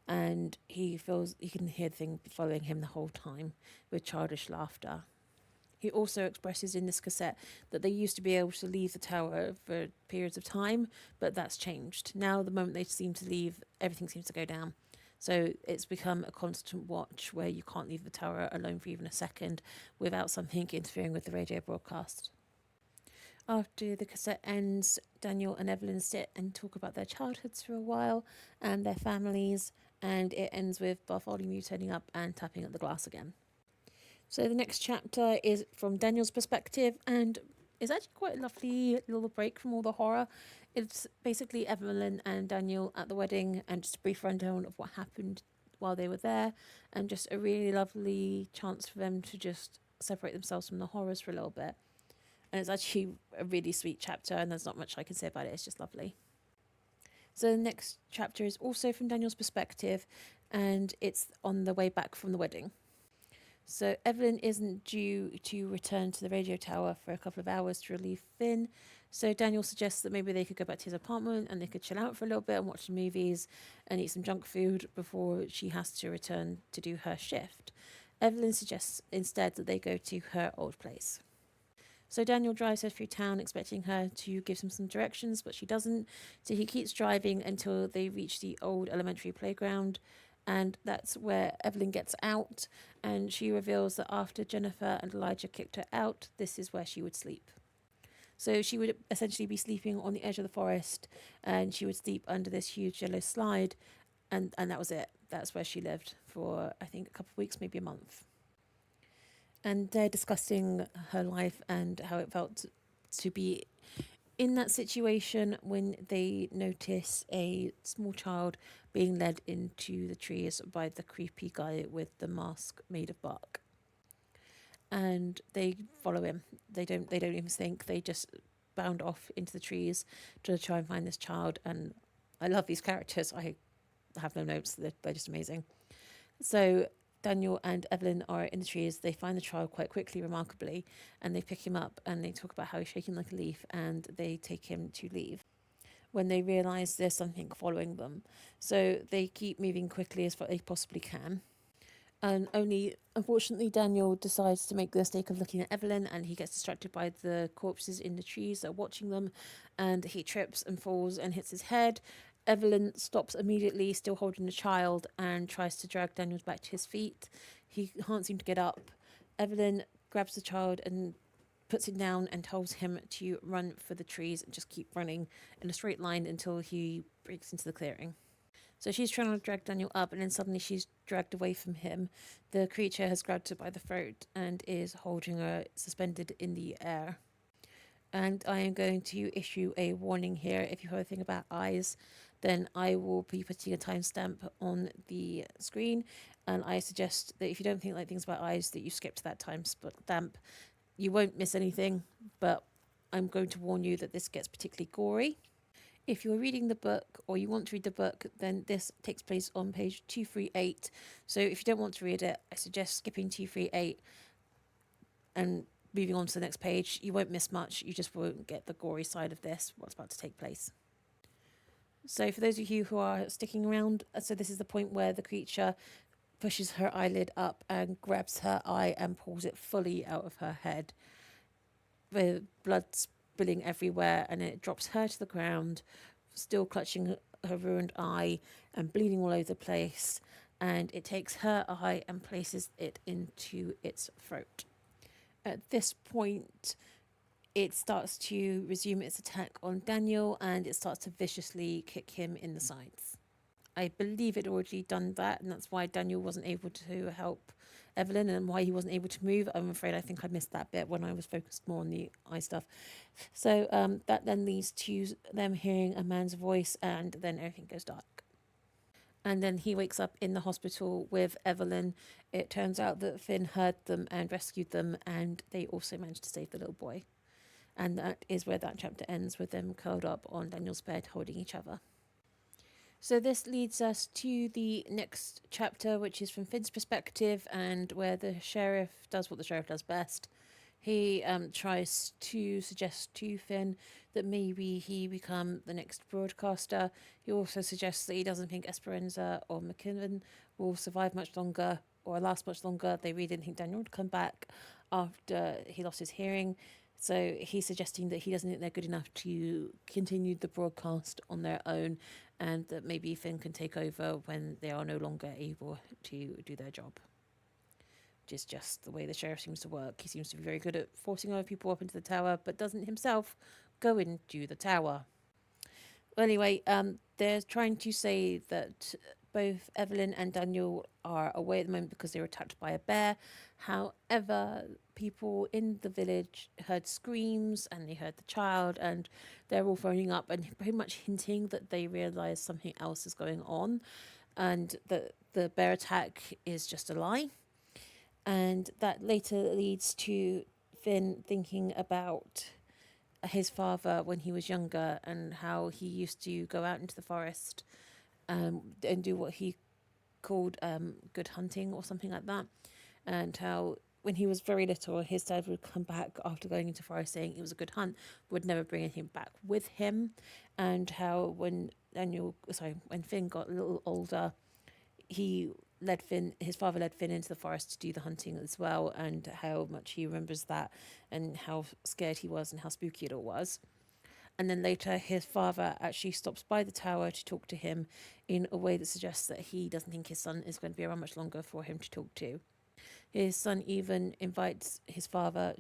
and he feels he can hear the thing following him the whole time with childish laughter. He also expresses in this cassette that they used to be able to leave the tower for periods of time, but that's changed. Now, the moment they seem to leave, everything seems to go down. So it's become a constant watch where you can't leave the tower alone for even a second without something interfering with the radio broadcast. After the cassette ends, Daniel and Evelyn sit and talk about their childhoods for a while and their families, and it ends with Bartholomew turning up and tapping at the glass again. So the next chapter is from Daniel's perspective, and it's actually quite a lovely little break from all the horror. It's basically Evelyn and Daniel at the wedding, and just a brief rundown of what happened while they were there, and just a really lovely chance for them to just separate themselves from the horrors for a little bit. And it's actually a really sweet chapter, and there's not much I can say about it. It's just lovely. So the next chapter is also from Daniel's perspective, and it's on the way back from the wedding. So Evelyn isn't due to return to the radio tower for a couple of hours to relieve Finn. So Daniel suggests that maybe they could go back to his apartment and they could chill out for a little bit and watch some movies and eat some junk food before she has to return to do her shift. Evelyn suggests instead that they go to her old place. So Daniel drives her through town, expecting her to give him some directions, but she doesn't. So he keeps driving until they reach the old elementary playground, and that's where Evelyn gets out, and she reveals that after Jennifer and Elijah kicked her out, this is where she would sleep. So she would essentially be sleeping on the edge of the forest, and she would sleep under this huge yellow slide, and that was it. That's where she lived for, I think, a couple of weeks, maybe a month. And they're discussing her life and how it felt to be In that situation, when they notice a small child being led into the trees by the creepy guy with the mask made of bark, and they follow him. They don't even think. They just bound off into the trees to try and find this child. And I love these characters. I have no notes. They're just amazing. So Daniel and Evelyn are in the trees. They find the child quite quickly, remarkably, and they pick him up and they talk about how he's shaking like a leaf, and they take him to leave when they realise there's something following them. So they keep moving quickly as they possibly can. And only, unfortunately, Daniel decides to make the mistake of looking at Evelyn, and he gets distracted by the corpses in the trees that are watching them, and he trips and falls and hits his head. Evelyn stops immediately, still holding the child, and tries to drag Daniel back to his feet. He can't seem to get up. Evelyn grabs the child and puts him down and tells him to run for the trees and just keep running in a straight line until he breaks into the clearing. So she's trying to drag Daniel up, and then suddenly she's dragged away from him. The creature has grabbed her by the throat and is holding her suspended in the air. And I am going to issue a warning here. If you have a thing about eyes, then I will be putting a timestamp on the screen. And I suggest that if you don't think like things about eyes, that you skip to that timestamp. You won't miss anything, but I'm going to warn you that this gets particularly gory. If you're reading the book or you want to read the book, then this takes place on page 238. So if you don't want to read it, I suggest skipping 238 and moving on to the next page. You won't miss much. You just won't get the gory side of this, what's about to take place. So for those of you who are sticking around, so this is the point where the creature pushes her eyelid up and grabs her eye and pulls it fully out of her head, with blood spilling everywhere, and it drops her to the ground, still clutching her ruined eye and bleeding all over the place. And it takes her eye and places it into its throat. At this point, it starts to resume its attack on Daniel, and it starts to viciously kick him in the sides. I believe it already done that, and that's why Daniel wasn't able to help Evelyn and why he wasn't able to move. I'm afraid I think I missed that bit when I was focused more on the eye stuff. So that then leads to them hearing a man's voice, and then everything goes dark. And then he wakes up in the hospital with Evelyn. It turns out that Finn heard them and rescued them, and they also managed to save the little boy. And that is where that chapter ends, with them curled up on Daniel's bed holding each other. So this leads us to the next chapter, which is from Finn's perspective, and where the sheriff does what the sheriff does best. He tries to suggest to Finn that maybe he become the next broadcaster. He also suggests that he doesn't think Esperanza or McKinnon will survive much longer or last much longer. They really didn't think Daniel would come back after he lost his hearing. So he's suggesting that he doesn't think they're good enough to continue the broadcast on their own, and that maybe Finn can take over when they are no longer able to do their job. Which is just the way the sheriff seems to work. He seems to be very good at forcing other people up into the tower, but doesn't himself go into the tower. Anyway, they're trying to say that both Evelyn and Daniel are away at the moment because they were attacked by a bear. However, people in the village heard screams and they heard the child, and they're all phoning up and pretty much hinting that they realise something else is going on, and that the bear attack is just a lie. And that later leads to Finn thinking about his father when he was younger and how he used to go out into the forest and do what he called good hunting or something like that. And how when he was very little, his dad would come back after going into the forest saying it was a good hunt, would never bring anything back with him. And how when Finn got a little older, his father led Finn into the forest to do the hunting as well, and how much he remembers that and how scared he was and how spooky it all was. And then later, his father actually stops by the tower to talk to him in a way that suggests that he doesn't think his son is going to be around much longer for him to talk to. His son even invites his father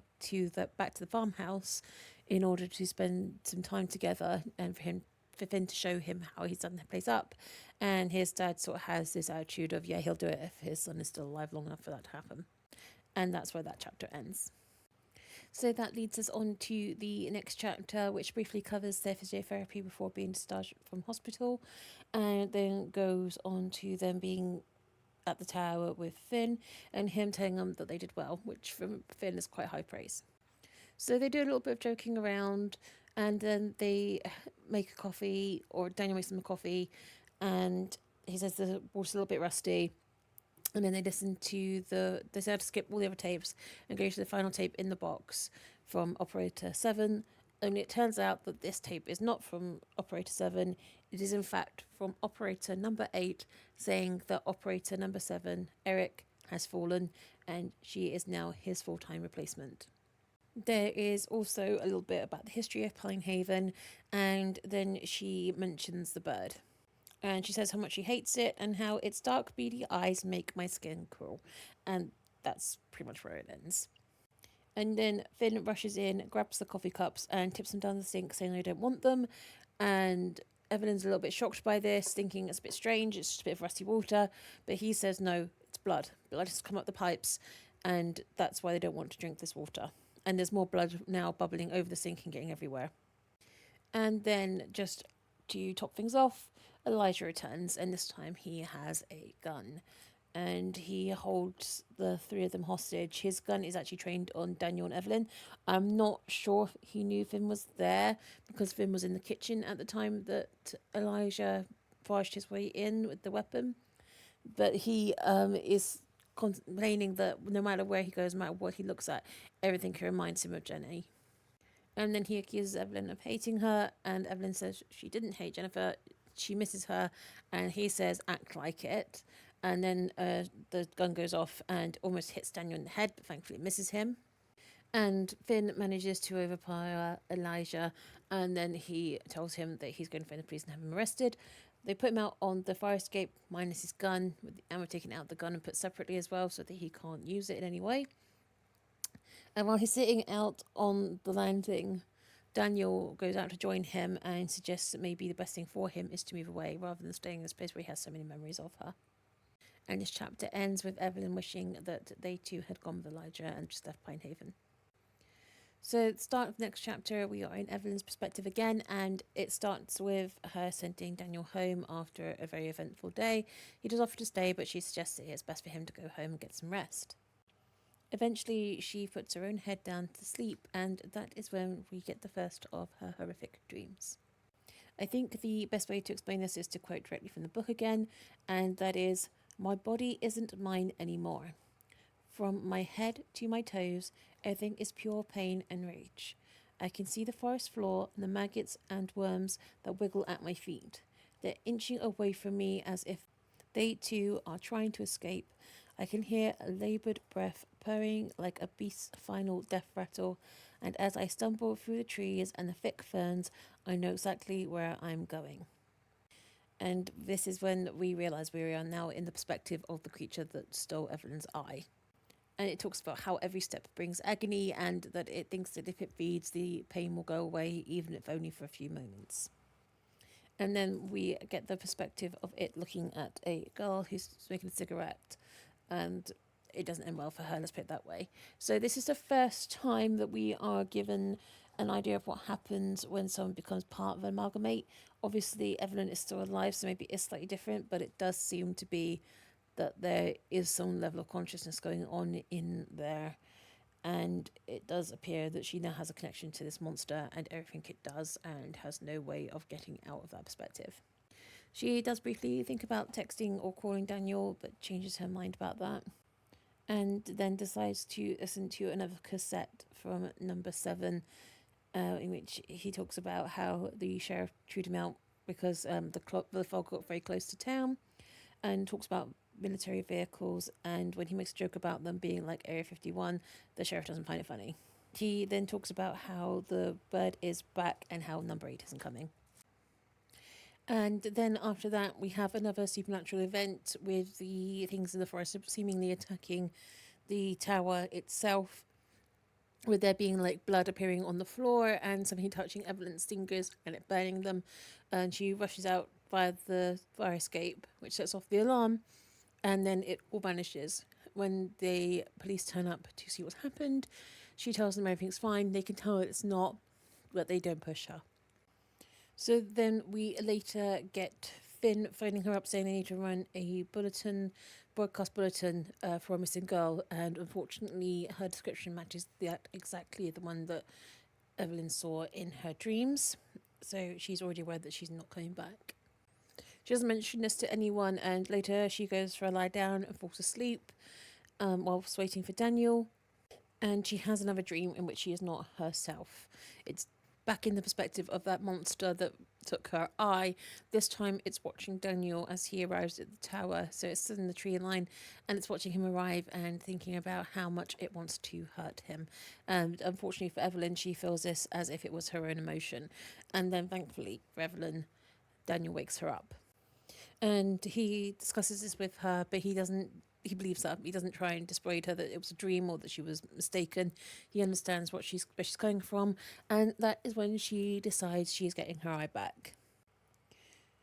back to the farmhouse in order to spend some time together, and for Finn to show him how he's done the place up. And his dad sort of has this attitude of, yeah, he'll do it if his son is still alive long enough for that to happen. And that's where that chapter ends. So that leads us on to the next chapter, which briefly covers their physiotherapy before being discharged from hospital, and then goes on to them being at the tower with Finn and him telling them that they did well, which from Finn is quite high praise. So they do a little bit of joking around, and then they make a coffee, or Daniel makes them a coffee, and he says the water's a little bit rusty. And then they listen to they decide to skip all the other tapes and go to the final tape in the box from Operator 7. Only it turns out that this tape is not from Operator 7. It is in fact from Operator number 8, saying that Operator number 7, Eric, has fallen and she is now his full-time replacement. There is also a little bit about the history of Pine Haven, and then she mentions the bird. And she says how much she hates it and how its dark, beady eyes make my skin crawl. And that's pretty much where it ends. And then Finn rushes in, grabs the coffee cups, and tips them down the sink, saying I don't want them. And Evelyn's a little bit shocked by this, thinking it's a bit strange, it's just a bit of rusty water. But he says no, it's blood. Blood has come up the pipes, and that's why they don't want to drink this water. And there's more blood now bubbling over the sink and getting everywhere. And then, just to top things off, Elijah returns, and this time he has a gun. And he holds the three of them hostage. His gun is actually trained on Daniel and Evelyn. I'm not sure if he knew Finn was there, because Finn was in the kitchen at the time that Elijah barged his way in with the weapon. But he is complaining that no matter where he goes, no matter what he looks at, everything reminds him of Jenny. And then he accuses Evelyn of hating her, and Evelyn says she didn't hate Jennifer, she misses her, and he says act like it. And then the gun goes off and almost hits Daniel in the head, but thankfully it misses him. And Finn manages to overpower Elijah, and then he tells him that he's going to phone the police and have him arrested. They put him out on the fire escape minus his gun, with the ammo taken out the gun and put separately as well, so that he can't use it in any way. And while he's sitting out on the landing, Daniel goes out to join him and suggests that maybe the best thing for him is to move away rather than staying in this place where he has so many memories of her. And this chapter ends with Evelyn wishing that they too had gone with Elijah and just left Pine Haven. So at the start of the next chapter, we are in Evelyn's perspective again, and it starts with her sending Daniel home after a very eventful day. He does offer to stay, but she suggests that it's best for him to go home and get some rest. Eventually, she puts her own head down to sleep, and that is when we get the first of her horrific dreams. I think the best way to explain this is to quote directly from the book again, and that is, "My body isn't mine anymore. From my head to my toes, everything is pure pain and rage. I can see the forest floor and the maggots and worms that wiggle at my feet. They're inching away from me as if they too are trying to escape. I can hear a laboured breath purring like a beast's final death rattle, and as I stumble through the trees and the thick ferns, I know exactly where I'm going." And this is when we realise we are now in the perspective of the creature that stole Evelyn's eye. And it talks about how every step brings agony, and that it thinks that if it feeds, the pain will go away, even if only for a few moments. And then we get the perspective of it looking at a girl who's smoking a cigarette, and it doesn't end well for her, let's put it that way. So this is the first time that we are given an idea of what happens when someone becomes part of an amalgamate. Obviously, Evelyn is still alive, so maybe it's slightly different, but it does seem to be that there is some level of consciousness going on in there. And it does appear that she now has a connection to this monster and everything it does, and has no way of getting out of that perspective. She does briefly think about texting or calling Daniel, but changes her mind about that. And then decides to listen to another cassette from number 7, in which he talks about how the sheriff chewed him out because the fog got very close to town, and talks about military vehicles, and when he makes a joke about them being like Area 51, the sheriff doesn't find it funny. He then talks about how the bird is back and how number 8 isn't coming. And then after that, we have another supernatural event with the things in the forest seemingly attacking the tower itself, with there being like blood appearing on the floor and something touching Evelyn's fingers and it burning them. And she rushes out via the fire escape, which sets off the alarm, and then it all vanishes. When the police turn up to see what's happened, She tells them everything's fine. They can tell it's not, but they don't push her. So then we later get Finn phoning her up saying they need to run a broadcast bulletin for a missing girl, and unfortunately her description matches exactly the one that Evelyn saw in her dreams. So she's already aware that she's not coming back. She doesn't mention this to anyone, and later she goes for a lie down and falls asleep whilst waiting for Daniel. And she has another dream in which she is not herself. It's back in the perspective of that monster that took her eye. This time it's watching Daniel as he arrives at the tower. So it's in the tree line and it's watching him arrive and thinking about how much it wants to hurt him. And unfortunately for Evelyn, she feels this as if it was her own emotion. And then thankfully for Evelyn, Daniel wakes her up. And he discusses this with her, but he believes her. He doesn't try and dissuade her that it was a dream or that she was mistaken. He understands where she's coming from, and that is when she decides she's getting her eye back.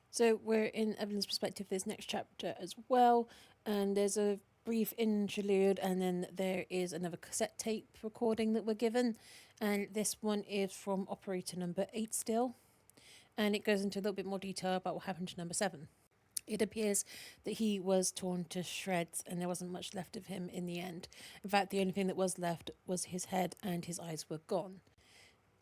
So we're in Evelyn's perspective this next chapter as well, and there's a brief interlude, and then there is another cassette tape recording that we're given, and this one is from operator number 8 still, and it goes into a little bit more detail about what happened to number 7. It appears that he was torn to shreds and there wasn't much left of him in the end. In fact, the only thing that was left was his head and his eyes were gone.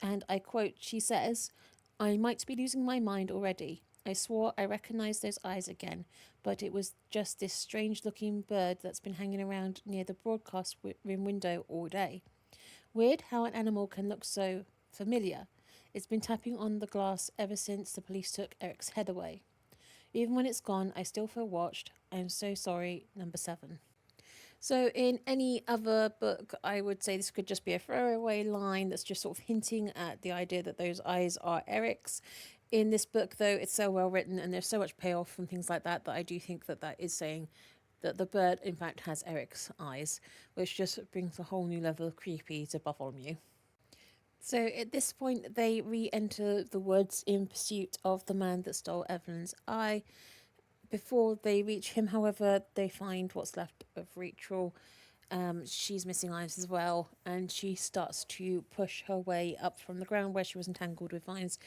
And I quote, she says, "I might be losing my mind already. I swore I recognised those eyes again, but it was just this strange-looking bird that's been hanging around near the broadcast room window all day. Weird how an animal can look so familiar. It's been tapping on the glass ever since the police took Eric's head away. Even when it's gone, I still feel watched. I'm so sorry, number 7. So in any other book, I would say this could just be a throwaway line that's just sort of hinting at the idea that those eyes are Eric's. In this book, though, it's so well written and there's so much payoff and things like that I do think that is saying that the bird, in fact, has Eric's eyes, which just brings a whole new level of creepy to Bartholomew. So at this point, they re-enter the woods in pursuit of the man that stole Evelyn's eye. Before they reach him, however, they find what's left of Rachel. She's missing eyes as well, and she starts to push her way up from the ground where she was entangled with vines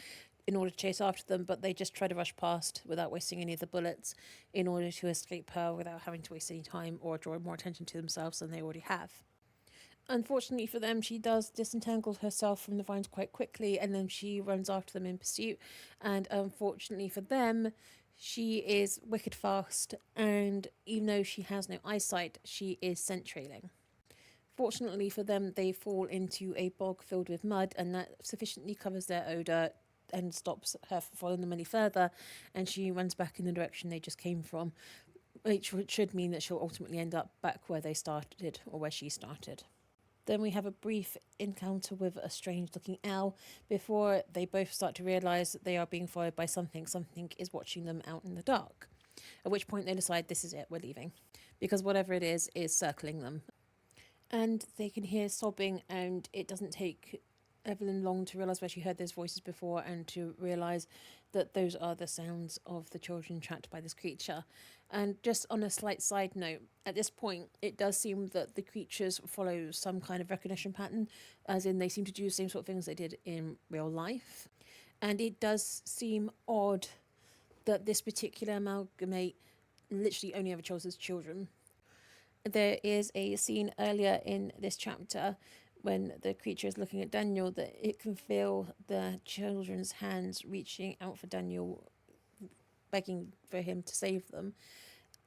in order to chase after them, but they just try to rush past without wasting any of the bullets in order to escape her without having to waste any time or draw more attention to themselves than they already have. Unfortunately for them, she does disentangle herself from the vines quite quickly, and then she runs after them in pursuit. And unfortunately for them, she is wicked fast, and even though she has no eyesight, she is scent trailing. Fortunately for them, they fall into a bog filled with mud, and that sufficiently covers their odour and stops her from following them any further, and she runs back in the direction they just came from, which should mean that she'll ultimately end up back where they started, or where she started. Then we have a brief encounter with a strange-looking owl before they both start to realise that they are being followed by something. Something is watching them out in the dark. At which point they decide, this is it, we're leaving. Because whatever it is circling them. And they can hear sobbing, and it doesn't take Evelyn long to realise where she heard those voices before and to realise that those are the sounds of the children trapped by this creature. And just on a slight side note, at this point, it does seem that the creatures follow some kind of recognition pattern, as in they seem to do the same sort of things they did in real life. And it does seem odd that this particular amalgamate literally only ever chose as children. There is a scene earlier in this chapter when the creature is looking at Daniel that it can feel the children's hands reaching out for Daniel, begging for him to save them.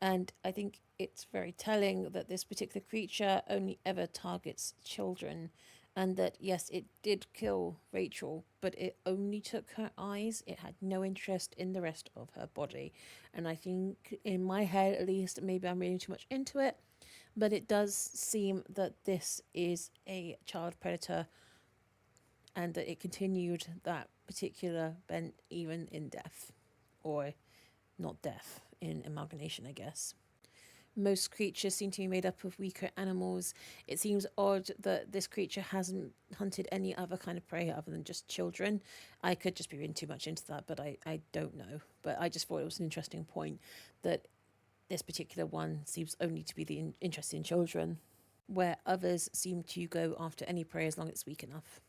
And I think it's very telling that this particular creature only ever targets children, and that yes, it did kill Rachel, but it only took her eyes. It had no interest in the rest of her body. And I think in my head, at least, maybe I'm reading too much into it, but it does seem that this is a child predator and that it continued that particular bent even in death, or not death, in amalgamation, I guess. Most creatures seem to be made up of weaker animals. It seems odd that this creature hasn't hunted any other kind of prey other than just children. I could just be reading too much into that, but I don't know. But I just thought it was an interesting point that this particular one seems only to be interested in children. where others seem to go after any prey as long as it's weak enough.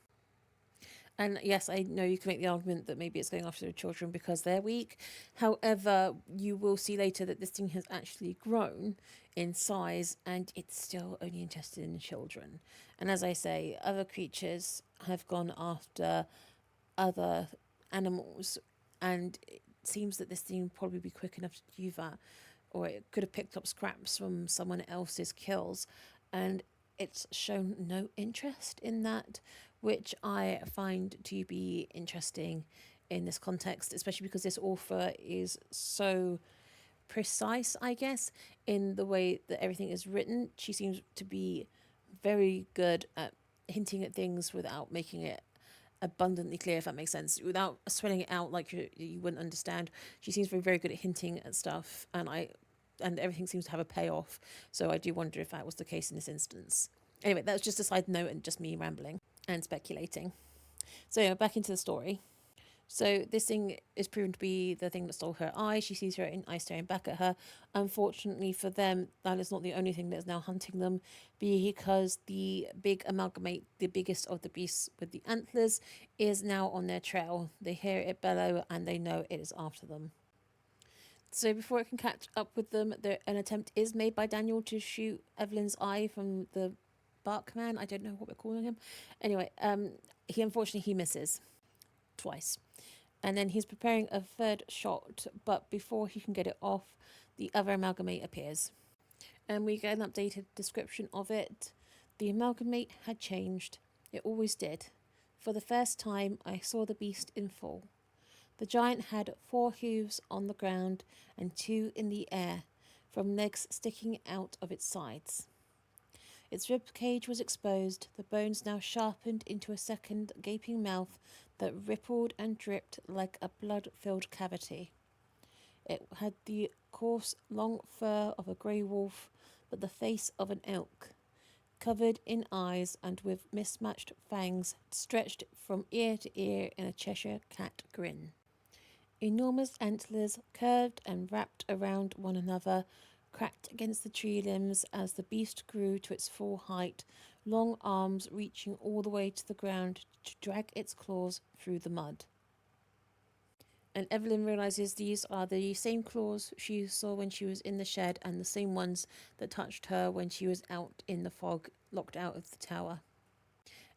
And yes, I know you can make the argument that maybe it's going after the children because they're weak. However, you will see later that this thing has actually grown in size and it's still only interested in children. And as I say, other creatures have gone after other animals, and it seems that this thing would probably be quick enough to do that, or it could have picked up scraps from someone else's kills, and it's shown no interest in that, which I find to be interesting in this context, especially because this author is so precise, I guess, in the way that everything is written. She seems to be very good at hinting at things without making it abundantly clear, if that makes sense, without spelling it out like you wouldn't understand. She seems very, very good at hinting at stuff, and everything seems to have a payoff. So I do wonder if that was the case in this instance. Anyway, that's just a side note and just me rambling and speculating. So yeah, back into the story. So this thing is proven to be the thing that stole her eye. She sees her eye staring back at her. Unfortunately for them, that is not the only thing that is now hunting them, because the big amalgamate, the biggest of the beasts with the antlers, is now on their trail. They hear it bellow and they know it is after them. So before it can catch up with them, an attempt is made by Daniel to shoot Evelyn's eye from the Barkman. I don't know what we're calling him. Anyway, he misses twice. And then he's preparing a third shot, but before he can get it off, the other amalgamate appears. And we get an updated description of it. The amalgamate had changed. It always did. For the first time, I saw the beast in full. The giant had 4 hooves on the ground and 2 in the air, from legs sticking out of its sides. Its rib cage was exposed, the bones now sharpened into a second gaping mouth that rippled and dripped like a blood-filled cavity. It had the coarse, long fur of a grey wolf, but the face of an elk, covered in eyes and with mismatched fangs stretched from ear to ear in a Cheshire cat grin. Enormous antlers curved and wrapped around one another, cracked against the tree limbs as the beast grew to its full height, long arms reaching all the way to the ground to drag its claws through the mud. And Evelyn realizes these are the same claws she saw when she was in the shed and the same ones that touched her when she was out in the fog, locked out of the tower.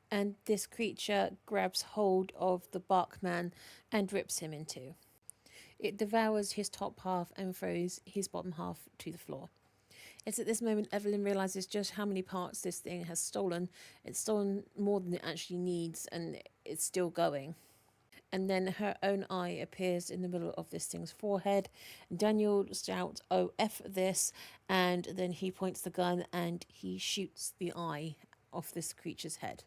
And this creature grabs hold of the Barkman and rips him in two. It devours his top half and throws his bottom half to the floor. It's at this moment Evelyn realizes just how many parts this thing has stolen. It's stolen more than it actually needs, and it's still going. And then her own eye appears in the middle of this thing's forehead. Daniel shouts, "Oh, F this," and then he points the gun and he shoots the eye off this creature's head.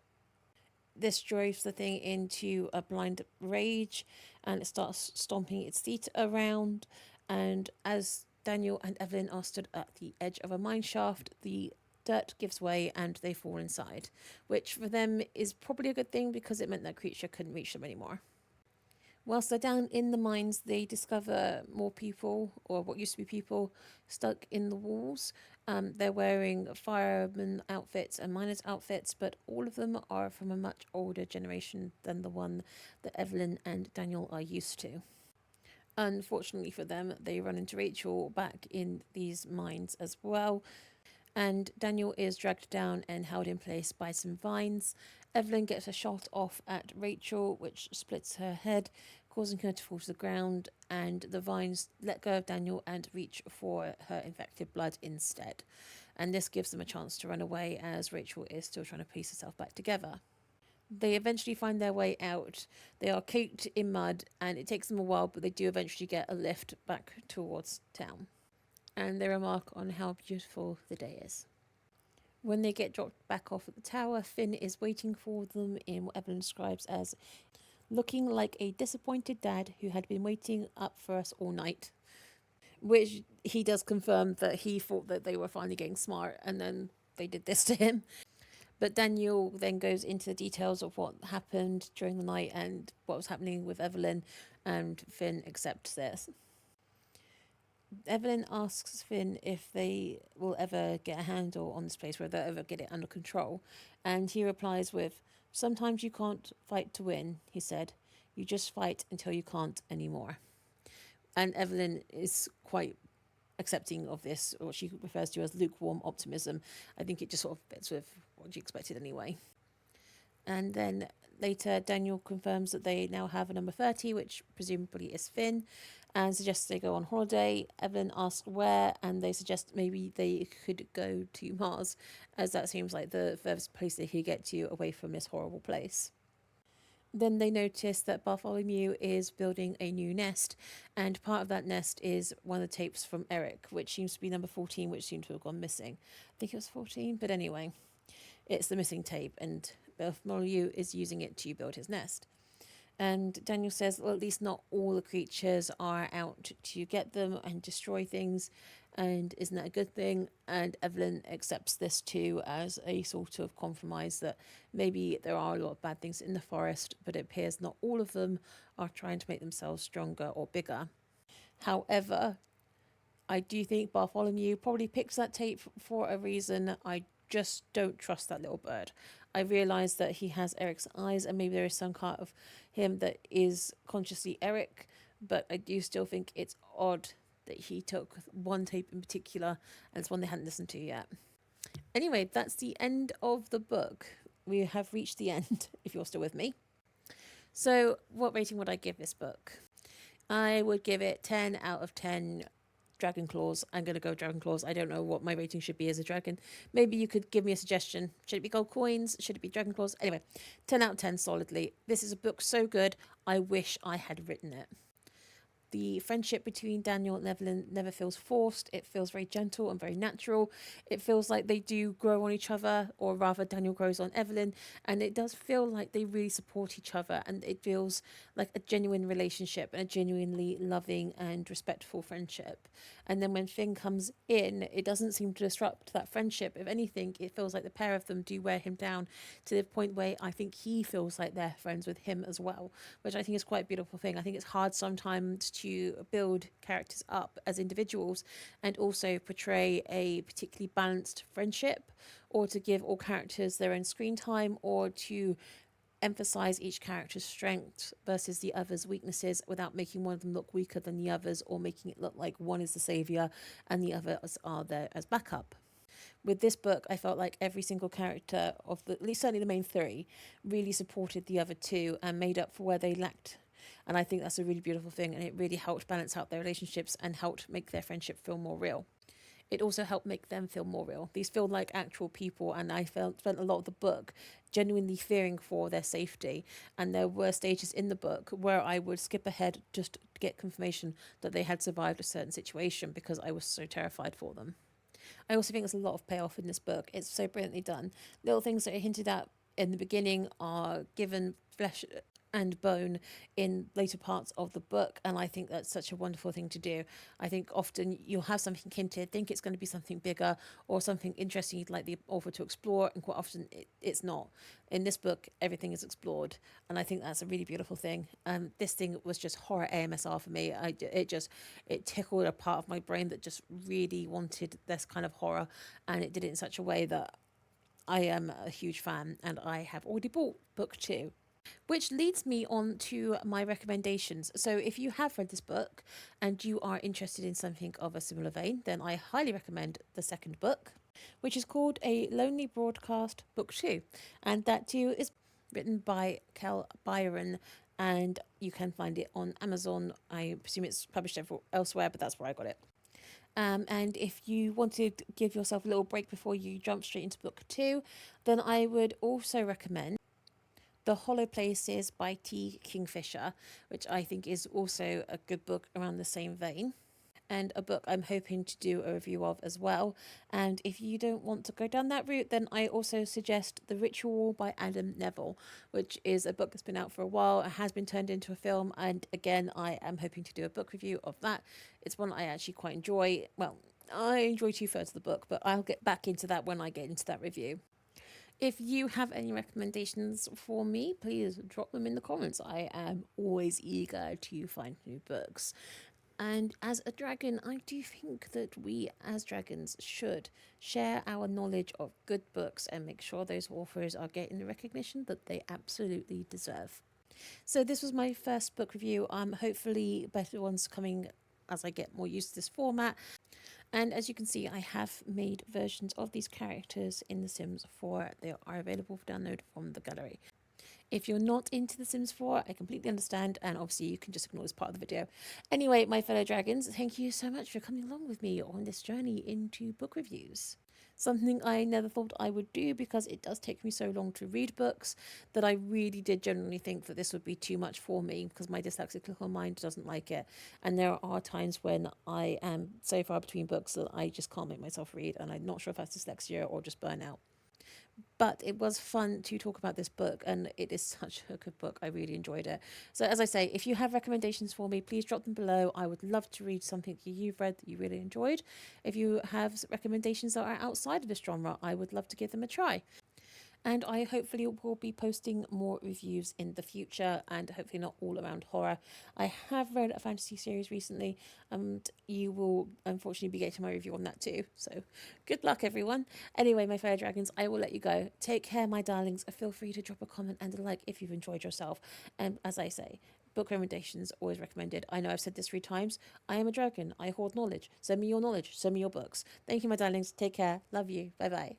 This drives the thing into a blind rage, and it starts stomping its feet around. And as Daniel and Evelyn are stood at the edge of a mine shaft, the dirt gives way and they fall inside, which for them is probably a good thing because it meant that creature couldn't reach them anymore. Whilst they're down in the mines, they discover more people, or what used to be people, stuck in the walls. They're wearing fireman outfits and miners' outfits, but all of them are from a much older generation than the one that Evelyn and Daniel are used to. Unfortunately for them, they run into Rachel back in these mines as well, and Daniel is dragged down and held in place by some vines. Evelyn gets a shot off at Rachel, which splits her head, causing her to fall to the ground, and the vines let go of Daniel and reach for her infected blood instead. And this gives them a chance to run away as Rachel is still trying to piece herself back together. They eventually find their way out. They are caked in mud, and it takes them a while, but they do eventually get a lift back towards town. And they remark on how beautiful the day is. When they get dropped back off at the tower, Finn is waiting for them in what Evelyn describes as looking like a disappointed dad who had been waiting up for us all night. Which he does confirm that he thought that they were finally getting smart and then they did this to him. But Daniel then goes into the details of what happened during the night and what was happening with Evelyn, and Finn accepts this. Evelyn asks Finn if they will ever get a handle on this place, whether they'll ever get it under control. And he replies with, "Sometimes you can't fight to win," he said. "You just fight until you can't anymore." And Evelyn is quite accepting of this, or she refers to as lukewarm optimism. I think it just sort of fits with what you expected anyway. And then later, Daniel confirms that they now have a number 30, which presumably is Finn, and suggests they go on holiday. Evelyn asks where, and they suggest maybe they could go to Mars, as that seems like the furthest place they could get to away from this horrible place. Then they notice that Bartholomew is building a new nest, and part of that nest is one of the tapes from Eric, which seems to be number 14, which seems to have gone missing. I think it was 14, but anyway, it's the missing tape, and Bartholomew is using it to build his nest. And Daniel says, well, at least not all the creatures are out to get them and destroy things. And isn't that a good thing? And Evelyn accepts this too as a sort of compromise that maybe there are a lot of bad things in the forest, but it appears not all of them are trying to make themselves stronger or bigger. However, I do think Bartholomew probably picks that tape for a reason. I just don't trust that little bird. I realise that he has Eric's eyes, and maybe there is some part of him that is consciously Eric, but I do still think it's odd that he took one tape in particular, and it's one they hadn't listened to yet. Anyway, that's the end of the book. We have reached the end, if you're still with me. So, what rating would I give this book? I would give it 10 out of 10 dragon claws. I'm going to go dragon claws. I don't know what my rating should be as a dragon. Maybe you could give me a suggestion. Should it be gold coins? Should it be dragon claws? Anyway, 10 out of 10 solidly. This is a book so good, I wish I had written it. The friendship between Daniel and Evelyn never feels forced. It feels very gentle and very natural. It feels like they do grow on each other, or rather Daniel grows on Evelyn, and it does feel like they really support each other, and it feels like a genuine relationship and a genuinely loving and respectful friendship. And then when Finn comes in, it doesn't seem to disrupt that friendship. If anything, it feels like the pair of them do wear him down to the point where I think he feels like they're friends with him as well, which I think is quite a beautiful thing. I think it's hard sometimes to build characters up as individuals and also portray a particularly balanced friendship, or to give all characters their own screen time, or to emphasize each character's strengths versus the other's weaknesses without making one of them look weaker than the others, or making it look like one is the savior and the others are there as backup. With this book, I felt like every single character of at least certainly the main three, really supported the other two and made up for where they lacked. And I think that's a really beautiful thing, and it really helped balance out their relationships and helped make their friendship feel more real. It also helped make them feel more real. These feel like actual people, and I spent a lot of the book genuinely fearing for their safety. And there were stages in the book where I would skip ahead just to get confirmation that they had survived a certain situation, because I was so terrified for them. I also think there's a lot of payoff in this book. It's so brilliantly done. Little things that are hinted at in the beginning are given flesh and bone in later parts of the book, and I think that's such a wonderful thing to do. I think often you'll have something hinted, think it's going to be something bigger or something interesting you'd like the author to explore, and quite often it's not. In this book, everything is explored, and I think that's a really beautiful thing. This thing was just horror AMSR for me. It tickled a part of my brain that just really wanted this kind of horror, and it did it in such a way that I am a huge fan, and I have already bought book 2. Which leads me on to my recommendations. So, if you have read this book and you are interested in something of a similar vein, then I highly recommend the second book, which is called A Lonely Broadcast Book 2. And that too is written by Kel Byron, and you can find it on Amazon. I presume it's published elsewhere, but that's where I got it. And if you wanted to give yourself a little break before you jump straight into book 2, then I would also recommend The Hollow Places by T. Kingfisher, which I think is also a good book around the same vein, and a book I'm hoping to do a review of as well. And if you don't want to go down that route, then I also suggest The Ritual by Adam Neville, which is a book that's been out for a while. It has been turned into a film, and again, I am hoping to do a book review of that. It's one I actually quite enjoy. Well, I enjoy 2/3 of the book, but I'll get back into that when I get into that review. If you have any recommendations for me, please drop them in the comments. I am always eager to find new books. And as a dragon, I do think that we as dragons should share our knowledge of good books and make sure those authors are getting the recognition that they absolutely deserve. So this was my first book review. Hopefully better ones coming as I get more used to this format. And as you can see, I have made versions of these characters in The Sims 4. They are available for download from the gallery. If you're not into The Sims 4, I completely understand, and obviously you can just ignore this part of the video. Anyway, my fellow dragons, thank you so much for coming along with me on this journey into book reviews. Something I never thought I would do because it does take me so long to read books that I really did genuinely think that this would be too much for me because my dyslexic little mind doesn't like it. And there are times when I am so far between books that I just can't make myself read, and I'm not sure if that's dyslexia or just burnout. But it was fun to talk about this book, and it is such a good book. I really enjoyed it. So, as I say, if you have recommendations for me, please drop them below. I would love to read something you've read that you really enjoyed. If you have recommendations that are outside of this genre, I would love to give them a try. And I hopefully will be posting more reviews in the future, and hopefully not all around horror. I have read a fantasy series recently, and you will unfortunately be getting my review on that too. So good luck, everyone. Anyway, my fellow dragons, I will let you go. Take care, my darlings. Feel free to drop a comment and a like if you've enjoyed yourself. And as I say, book recommendations always recommended. I know I've said this 3 times. I am a dragon. I hoard knowledge. Send me your knowledge. Send me your books. Thank you, my darlings. Take care. Love you. Bye bye.